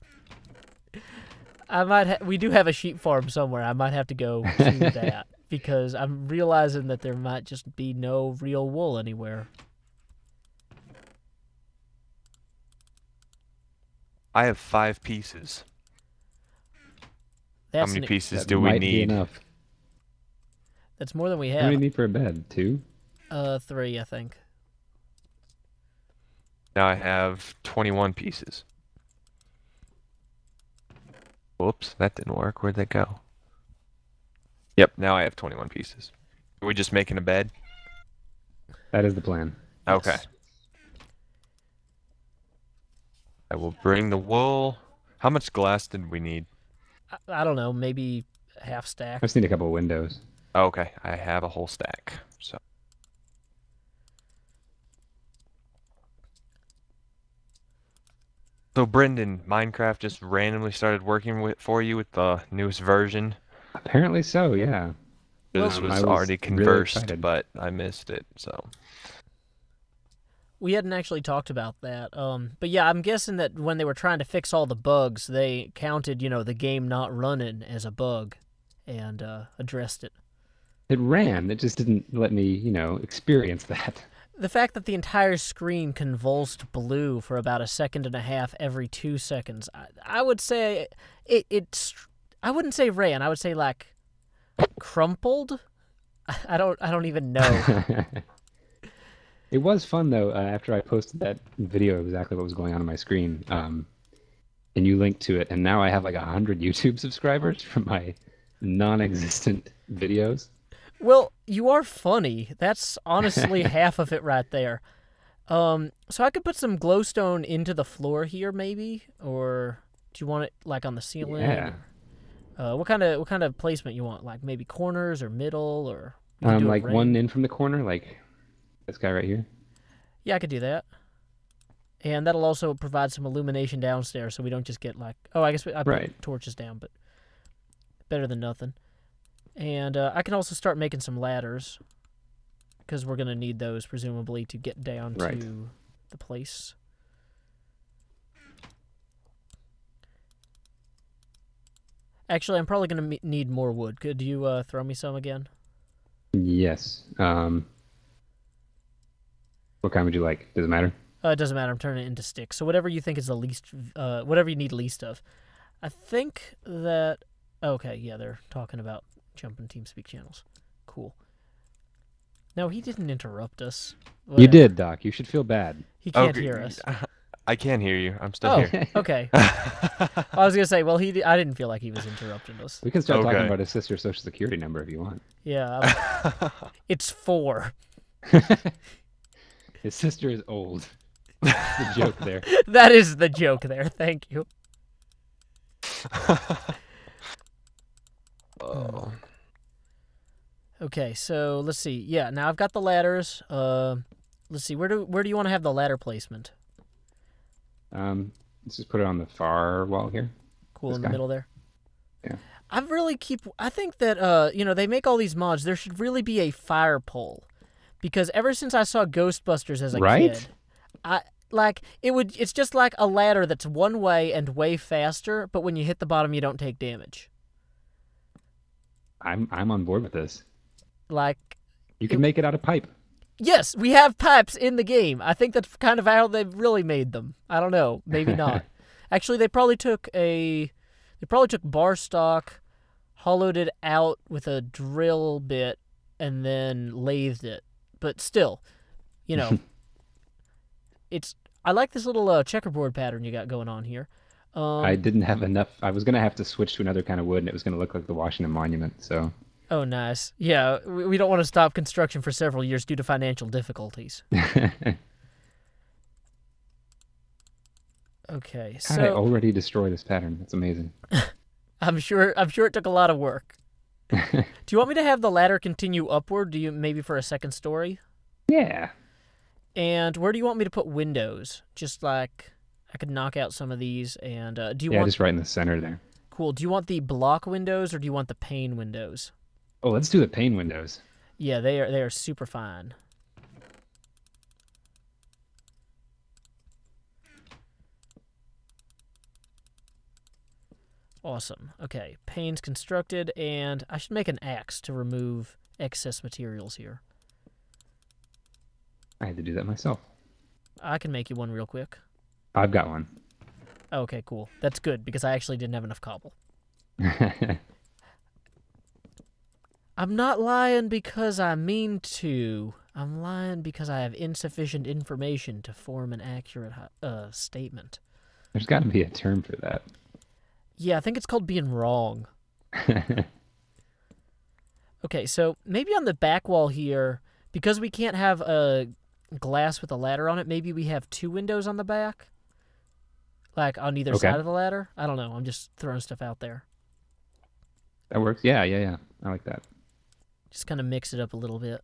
We do have a sheep farm somewhere. I might have to go to that because I'm realizing that there might just be no real wool anywhere. I have 5 pieces. That's How many an- pieces That do we might be need? enough. That's more than we How many have. need for a bed? 2? 3, I think. Now I have 21 pieces. Whoops, that didn't work. Where'd that go? Yep, now I have 21 pieces. Are we just making a bed? That is the plan. Okay. Yes. I will bring the wool. How much glass did we need? I don't know. Maybe half I stack. just need a couple of windows. Okay, I have a whole stack. So Brendan, Minecraft just randomly started working for you with the newest version. Apparently so, yeah. This I was was already really conversed, excited. but I missed it. So We hadn't actually talked about that. But yeah, I'm guessing that when they were trying to fix all the bugs, they counted, the game not running as a bug, and addressed it. It ran. It just didn't let me, experience that. The fact that the entire screen convulsed blue for about a second and a half every 2 seconds, I would say I wouldn't say ran. I would say like crumpled. I don't even know. It was fun though. After I posted that video of exactly what was going on my screen, and you linked to it, and now I have like 100 YouTube subscribers from my non-existent videos. Well, you are funny. That's honestly half of it right there. So I could put some glowstone into the floor here, maybe, or do you want it like on the ceiling? Yeah. What kind of placement you want? Like maybe corners or middle, or we could do a Like ring? one in from the corner, like this guy right here. Yeah, I could do that. And that'll also provide some illumination downstairs, so we don't just get like. Oh, I guess I put Right. torches down, but better than nothing. And I can also start making some ladders, because we're gonna need those presumably to get down Right. to the place. Actually, I'm probably gonna need more wood. Could you throw me some again? Yes. What kind would you like? Does it matter? It doesn't matter. I'm turning it into sticks. So whatever you think is the least, whatever you need least of. I think that. Okay, yeah, they're talking about jumping TeamSpeak channels. Cool. No, he didn't interrupt us. You Whatever. did, Doc. You should feel bad. He can't hear us. I can hear you. I'm still Oh, here. okay. I was gonna say, well, I didn't feel like he was interrupting us. We can start talking Okay. about his sister's social security number if you want. Yeah, it's 4. His sister is old. That's the joke there. That is the joke there. Thank you. Oh. Okay, so let's see. Yeah, now I've got the ladders. Let's see. Where do you want to have the ladder placement? Let's just put it on the far wall here. Cool, This in the guy? middle there. Yeah. I think that they make all these mods. There should really be a fire pole, because ever since I saw Ghostbusters as a Right? kid, it's just like a ladder that's one way and way faster, but when you hit the bottom you don't take damage. I'm on board with this. Like, You can make it out of pipe. yes, we have pipes in the game. I think that's kind of how they've really made them. I don't know, maybe not. Actually, they probably took bar stock, hollowed it out with a drill bit, and then lathed it. But still, I like this little checkerboard pattern you got going on here. I didn't have enough. I was going to have to switch to another kind of wood, and it was going to look like the Washington Monument. So Oh, nice. Yeah, we don't want to stop construction for several years due to financial difficulties. Okay, God, I so already destroyed this pattern. That's amazing. I'm sure it took a lot of work. Do you want me to have the ladder continue upward? Do you maybe for a second story? Yeah. And where do you want me to put windows? Just like I could knock out some of these. And do you Yeah, want just right in the center there. cool? Do you want the block windows or do you want the pane windows? Oh, let's do the pane windows. Yeah, they are super fine. Awesome. Okay, panes constructed, and I should make an axe to remove excess materials here. I had to do that myself. I can make you one real quick. I've got one. Okay, cool. That's good, because I actually didn't have enough cobble. I'm not lying because I mean to. I'm lying because I have insufficient information to form an accurate statement. There's got to be a term for that. Yeah, I think it's called being wrong. Okay, so maybe on the back wall here, because we can't have a glass with a ladder on it, maybe we have 2 windows on the back? Like on either side of the ladder? I don't know. I'm just throwing stuff out there. That works. Yeah. I like that. Just kind of mix it up a little bit.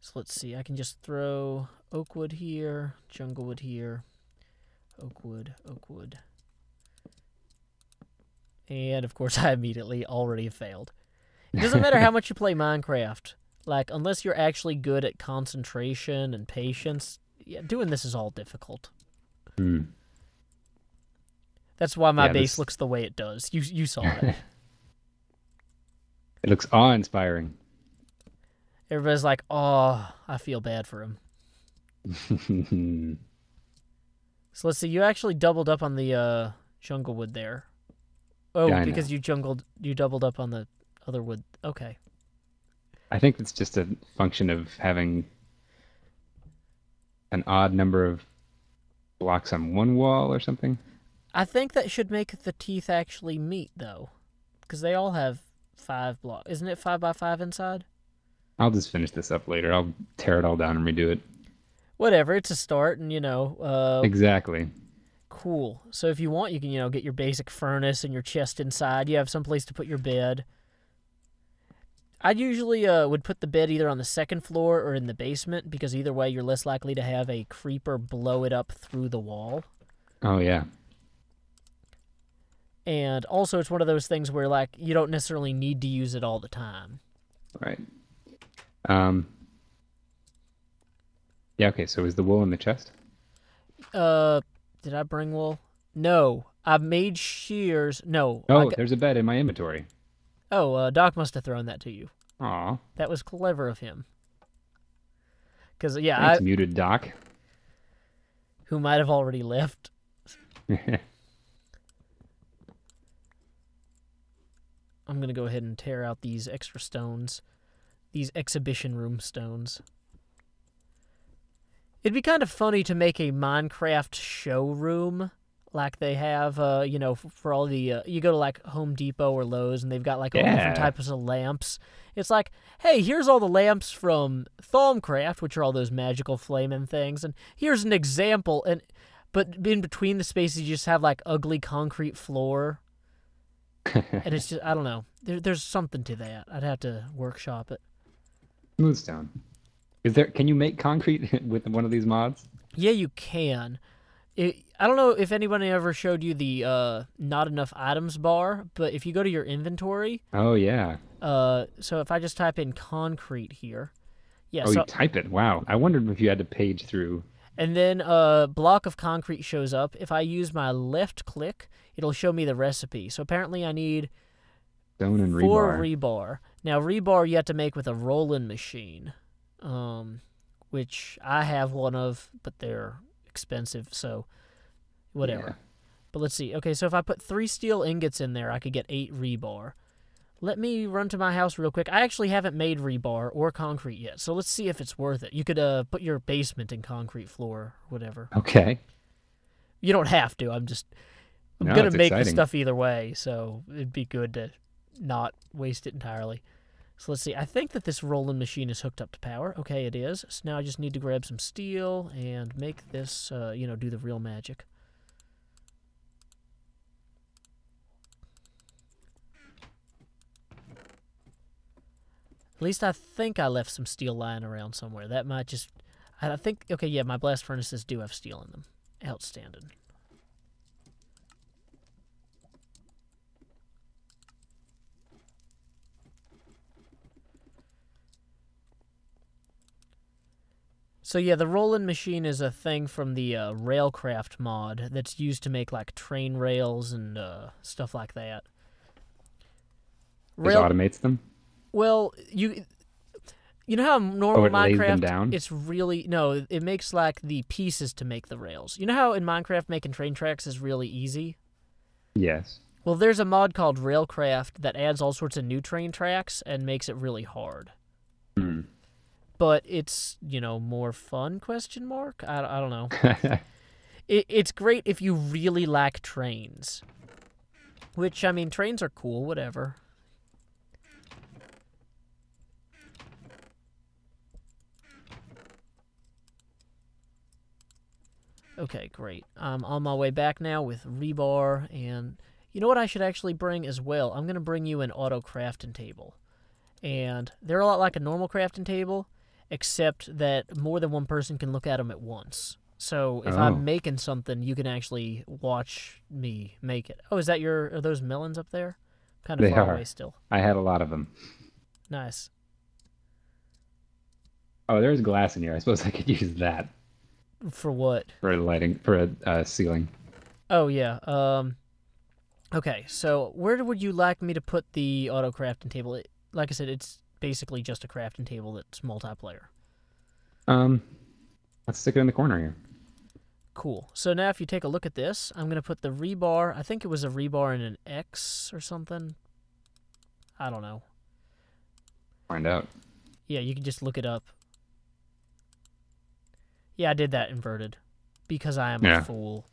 So let's see. I can just throw oak wood here, jungle wood here, oak wood. And of course, I immediately already failed. It doesn't matter how much you play Minecraft. Like, unless you're actually good at concentration and patience, yeah, doing this is all difficult. That's why my base looks the way it does. You saw it. It looks awe-inspiring. Everybody's like, oh, I feel bad for him. So let's see. You actually doubled up on the jungle wood there. Oh, yeah, because you doubled up on the other wood. Okay. I think it's just a function of having an odd number of blocks on one wall or something. I think that should make the teeth actually meet, though. Because they all have 5 blocks. Isn't it 5 by 5 inside? I'll just finish this up later. I'll tear it all down and redo it. Whatever. It's a start, and, Exactly. Cool. So if you want, you can, get your basic furnace and your chest inside. You have some place to put your bed. I usually would put the bed either on the 2nd floor or in the basement, because either way you're less likely to have a creeper blow it up through the wall. Oh, yeah. And also it's one of those things where, like, you don't necessarily need to use it all the time. Right. Yeah, okay, so is the wool in the chest? Did I bring wool? No. I've made shears. No. Oh, there's a bed in my inventory. Oh, Doc must have thrown that to you. Aw. That was clever of him. Because, yeah, Thanks, muted Doc. Who might have already left. I'm going to go ahead and tear out these extra stones. These exhibition room stones. It'd be kind of funny to make a Minecraft showroom like they have, for all the... you go to, like, Home Depot or Lowe's, and they've got, like, all different types of lamps. It's like, hey, here's all the lamps from Thaumcraft, which are all those magical flaming things, and here's an example. But in between the spaces, you just have, like, ugly concrete floor. And it's just, I don't know. There's something to that. I'd have to workshop it. Smoothstone. Can you make concrete with one of these mods? Yeah, you can. I don't know if anybody ever showed you the not enough items bar, but if you go to your inventory... Oh, yeah. So if I just type in concrete here... Yeah, you type it. Wow. I wondered if you had to page through... And then a block of concrete shows up. If I use my left click, it'll show me the recipe. So apparently I need stone and 4 rebar. Now, rebar you have to make with a rolling machine, which I have one of, but they're expensive, so whatever. Yeah. But let's see. Okay, so if I put 3 steel ingots in there, I could get 8 rebar. Let me run to my house real quick. I actually haven't made rebar or concrete yet, so let's see if it's worth it. You could put your basement in concrete floor or whatever. Okay. You don't have to. I'm going to make the stuff either way, so it'd be good to not waste it entirely. So let's see. I think that this rolling machine is hooked up to power. Okay, it is. So now I just need to grab some steel and make this, do the real magic. At least I think I left some steel lying around somewhere. That might just... I think... Okay, yeah, my blast furnaces do have steel in them. Outstanding. So yeah, the rolling machine is a thing from the Railcraft mod that's used to make like train rails and stuff like that. Just automates them? Well, you know how normal it lays them Minecraft, down? it's really, no, it makes like the pieces to make the rails. You know how in Minecraft making train tracks is really easy? Yes. Well, there's a mod called Railcraft that adds all sorts of new train tracks and makes it really hard. Hmm. But it's, more fun, question mark? I don't know. It's great if you really like trains. Which, I mean, trains are cool, whatever. Okay, great. I'm on my way back now with rebar, and you know what I should actually bring as well? I'm going to bring you an auto crafting table. And they're a lot like a normal crafting table, except that more than one person can look at them at once. So if I'm making something, you can actually watch me make it. Oh, are those melons up there? Kind of far away still. I had a lot of them. Nice. Oh, there's glass in here. I suppose I could use that. For what? For lighting, for a ceiling. Oh, yeah. Okay, so where would you like me to put the auto crafting table? Like I said, it's basically just a crafting table that's multiplayer. Let's stick it in the corner here. Cool. So now if you take a look at this, I'm going to put the rebar. I think it was a rebar in an X or something. I don't know. Find out. Yeah, you can just look it up. Yeah, I did that inverted. Because I am a fool.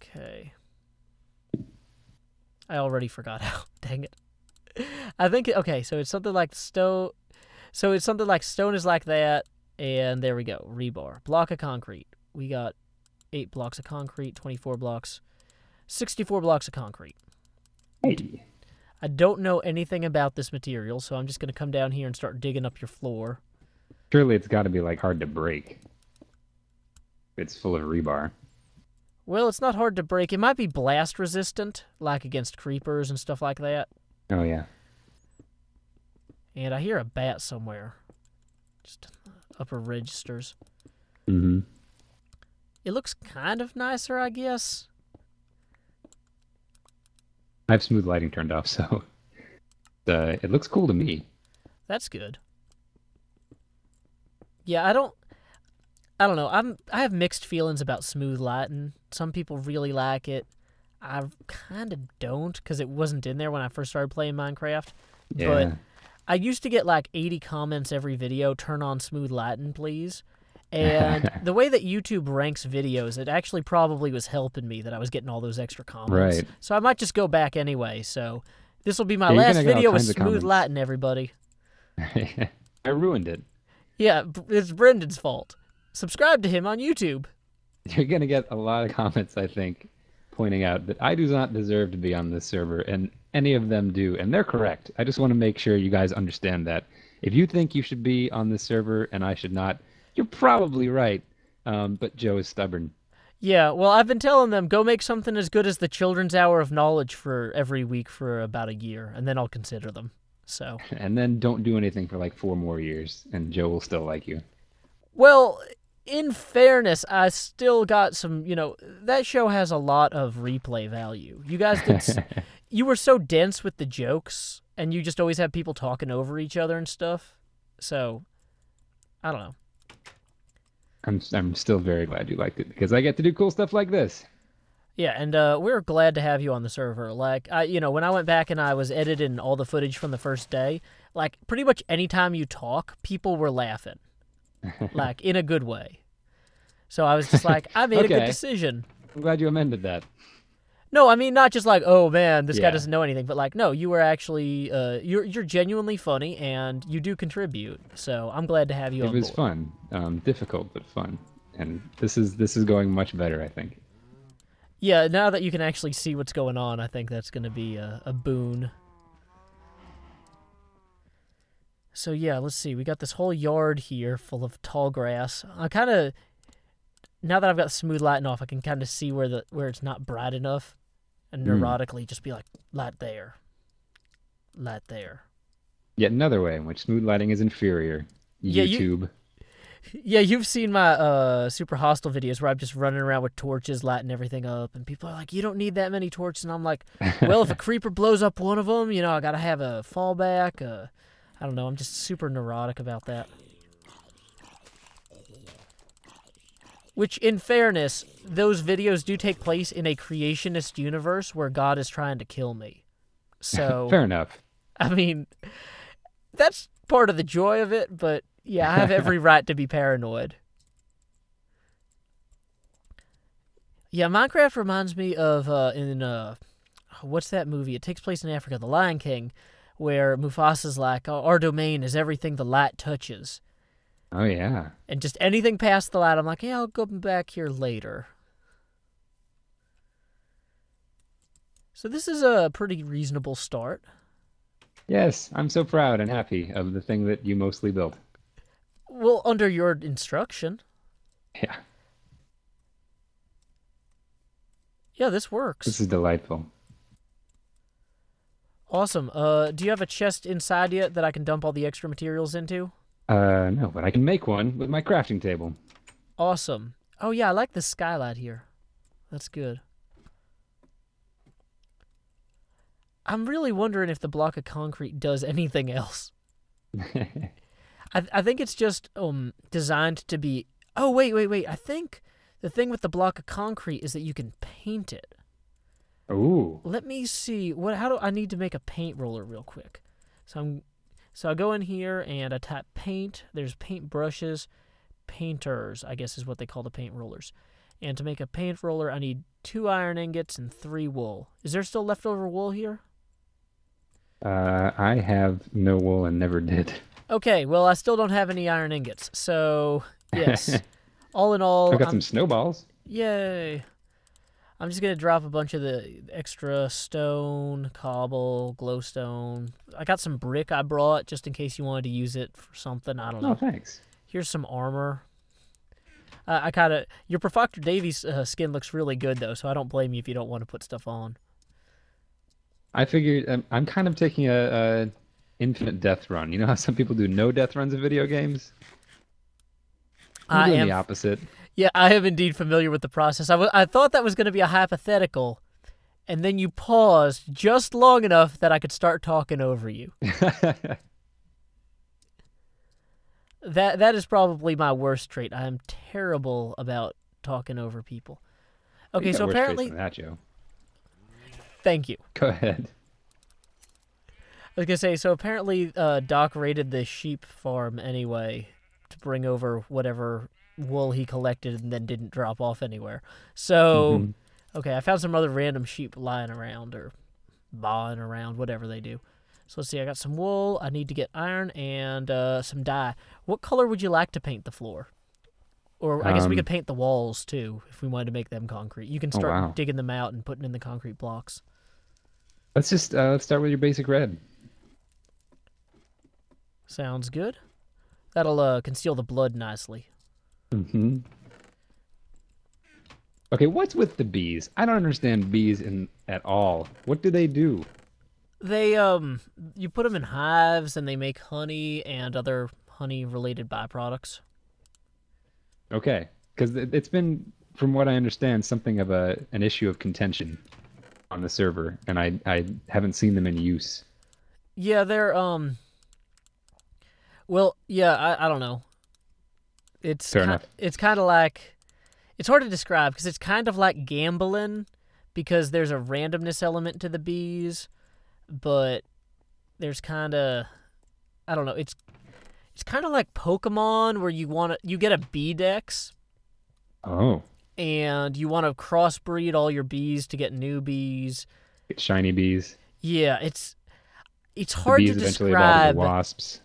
Okay. I already forgot how. Dang it. I think, okay, so it's something like stone. So it's something like stone is like that. And there we go. Rebar. Block of concrete. We got 8 blocks of concrete, 24 blocks, 64 blocks of concrete. Hey. I don't know anything about this material, so I'm just going to come down here and start digging up your floor. Surely it's got to be like hard to break. It's full of rebar. Well, it's not hard to break. It might be blast resistant, like against creepers and stuff like that. Oh, yeah. And I hear a bat somewhere. Just upper registers. Mm-hmm. It looks kind of nicer, I guess. I have smooth lighting turned off, so it looks cool to me. That's good. Yeah, I don't know. I have mixed feelings about smooth lighting. Some people really like it. I kind of don't, because it wasn't in there when I first started playing Minecraft. Yeah. But I used to get like 80 comments every video, turn on smooth lighting, please. And the way that YouTube ranks videos, it actually probably was helping me that I was getting all those extra comments. Right. So I might just go back anyway. So this will be my last video with smooth lighting, everybody. I ruined it. Yeah, it's Brendan's fault. Subscribe to him on YouTube. You're going to get a lot of comments, I think, pointing out that I do not deserve to be on this server, and any of them do, and they're correct. I just want to make sure you guys understand that. If you think you should be on this server and I should not, you're probably right, but Joe is stubborn. Yeah, well, I've been telling them, go make something as good as the Children's Hour of Knowledge for every week for about a year, and then I'll consider them. So. And then don't do anything for like 4 more years, and Joe will still like you. Well, in fairness, I still got some, that show has a lot of replay value. You guys did, you were so dense with the jokes, and you just always have people talking over each other and stuff. So, I don't know. I'm still very glad you liked it, because I get to do cool stuff like this. Yeah, and we're glad to have you on the server. Like, when I went back and I was editing all the footage from the first day, like, pretty much any time you talk, people were laughing. Like, in a good way. So I was just like, I made a good decision. I'm glad you amended that. No, I mean, not just like, oh, man, this guy doesn't know anything. But, like, no, you were actually, you're genuinely funny, and you do contribute. So I'm glad to have you on board. It was fun. Difficult, but fun. And this is going much better, I think. Yeah, now that you can actually see what's going on, I think that's going to be a boon. So yeah, let's see. We got this whole yard here full of tall grass. I kind of, now that I've got smooth lighting off, I can kind of see where it's not bright enough, and neurotically just be like, light there, light there. Yet another way in which smooth lighting is inferior. YouTube. Yeah, you've seen my super hostile videos where I'm just running around with torches, lighting everything up, and people are like, "You don't need that many torches," and I'm like, "Well, if a creeper blows up one of them, I gotta have a fallback." I don't know. I'm just super neurotic about that. Which, in fairness, those videos do take place in a creationist universe where God is trying to kill me. So, Fair enough. I mean, that's part of the joy of it, but yeah, I have every right to be paranoid. Yeah, Minecraft reminds me of what's that movie? It takes place in Africa, The Lion King, where Mufasa's like, "Oh, our domain is everything the light touches." Oh, yeah. And just anything past the light, I'm like, yeah, I'll go back here later. So this is a pretty reasonable start. Yes, I'm so proud and happy of the thing that you mostly built. Well, under your instruction. Yeah, Yeah, this works. this is delightful. Awesome. Do you have a chest inside yet that I can dump all the extra materials into? No, but I can make one with my crafting table. Awesome. Oh, yeah, I like the skylight here. That's good. I'm really wondering if the block of concrete does anything else. I think it's just designed to be... Oh, wait. I think the thing with the block of concrete is that you can paint it. Ooh. Let me see. How do I need to make a paint roller real quick? So I go in here and I type paint. There's paint brushes. Painters, I guess is what they call the paint rollers. And to make a paint roller, I need 2 iron ingots and 3 wool. Is there still leftover wool here? I have no wool and never did. Okay, well, I still don't have any iron ingots. So, yes. All in all, I've got some snowballs. Yay. I'm just going to drop a bunch of the extra stone, cobble, glowstone. I got some brick I brought just in case you wanted to use it for something. I don't know. Oh, thanks. Here's some armor. Your Profoctor Davies skin looks really good, though, so I don't blame you if you don't want to put stuff on. I figured I'm kind of taking a infinite death run. You know how some people do no death runs in video games? I'm doing the opposite. Yeah, I am indeed familiar with the process. I thought that was going to be a hypothetical, and then you paused just long enough that I could start talking over you. That is probably my worst trait. I am terrible about talking over people. Okay, so apparently... That, Joe. Thank you. Go ahead. I was going to say, so apparently Doc raided the sheep farm anyway to bring over whatever wool he collected and then didn't drop off anywhere. So, okay, I found some other random sheep lying around or bawing around, whatever they do. So let's see, I got some wool. I need to get iron and some dye. What color would you like to paint the floor? Or I guess we could paint the walls, too, if we wanted to make them concrete. You can start digging them out and putting in the concrete blocks. Let's just let's start with your basic red. Sounds good. That'll conceal the blood nicely. Mm-hmm. Okay, what's with the bees? I don't understand bees at all. What do they do? They, you put them in hives and they make honey and other honey-related byproducts. Okay, because it's been, from what I understand, something of an issue of contention on the server, and I haven't seen them in use. Yeah, they're, well, yeah, I don't know. It's Fair enough. It's kind of like, it's hard to describe because it's kind of like gambling because there's a randomness element to the bees, but there's kind of, I don't know, it's kind of like Pokemon where you get a bee dex. Oh. And you want to crossbreed all your bees to get new bees. Get shiny bees. Yeah, it's hard to describe. Bees eventually evolve into wasps.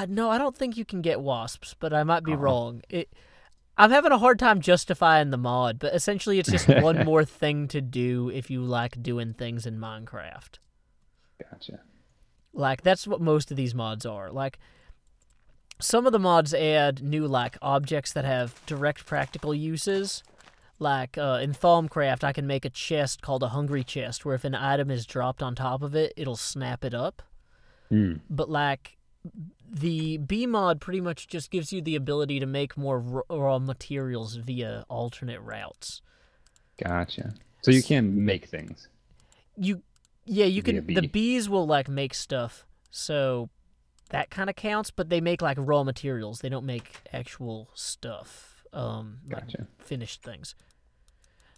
No, I don't think you can get wasps, but I might be wrong. I'm having a hard time justifying the mod, but essentially it's just one more thing to do if you like doing things in Minecraft. Gotcha. Like, that's what most of these mods are. Like, some of the mods add new, like, objects that have direct practical uses. Like, in Thaumcraft, I can make a chest called a hungry chest, where if an item is dropped on top of it, it'll snap it up. But, like, the B mod pretty much just gives you the ability to make more raw materials via alternate routes. Gotcha. So you can make things. You can. Bee. The bees will like make stuff, so that kind of counts. But they make like raw materials. They don't make actual stuff. Gotcha. Like finished things.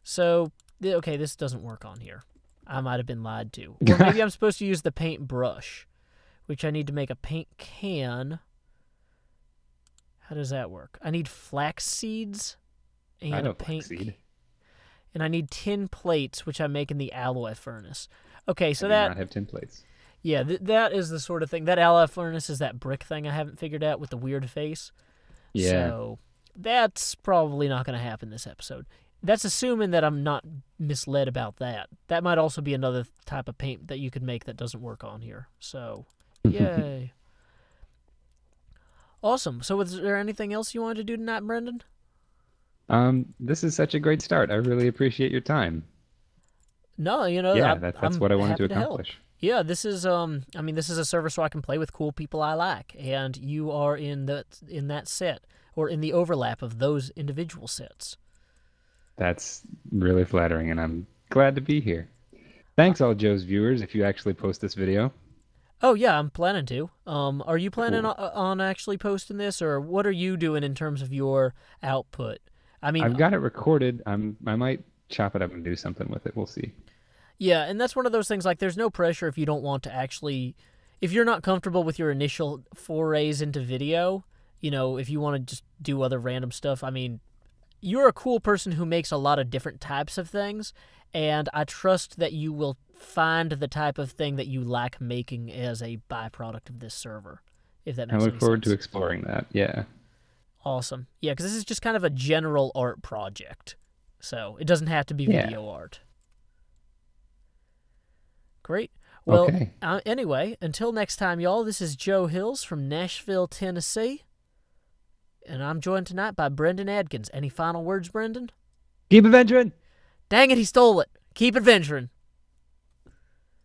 So okay, this doesn't work on here. I might have been lied to. Or maybe I'm supposed to use the paint brush, which I need to make a paint can. How does that work? I need flax seeds and I know a paint. flaxseed. And I need tin plates, which I make in the alloy furnace. Okay, so I that... do not have tin plates. Yeah, that is the sort of thing. That alloy furnace is that brick thing I haven't figured out with the weird face. Yeah. So that's probably not going to happen this episode. That's assuming that I'm not misled about that. That might also be another type of paint that you could make that doesn't work on here. So, yay. Awesome. So was there anything else you wanted to do tonight, Brendan? This is such a great start. I really appreciate your time. No, Yeah, that's I'm what I wanted to happy help. accomplish. Yeah, this is this is a server so I can play with cool people I like, and you are in that set or in the overlap of those individual sets. That's really flattering, and I'm glad to be here. Thanks, all Joe's viewers, if you actually post this video. Oh yeah, I'm planning to. Are you planning Cool. on actually posting this, or what are you doing in terms of your output? I mean, I've got it recorded. I might chop it up and do something with it. We'll see. yeah, and that's one of those things, like, there's no pressure if you don't want to actually... If you're not comfortable with your initial forays into video, if you want to just do other random stuff, I mean, you're a cool person who makes a lot of different types of things, and I trust that you will find the type of thing that you like making as a byproduct of this server, if that I makes look any forward to sense. exploring that. Yeah. Awesome. Yeah, because this is just kind of a general art project, so it doesn't have to be Yeah. video art. Great. Well, Okay. Anyway, until next time, y'all, this is Joe Hills from Nashville, Tennessee, and I'm joined tonight by Brendan Adkins. Any final words, Brendan? Keep adventuring! Dang it, he stole it. Keep adventuring.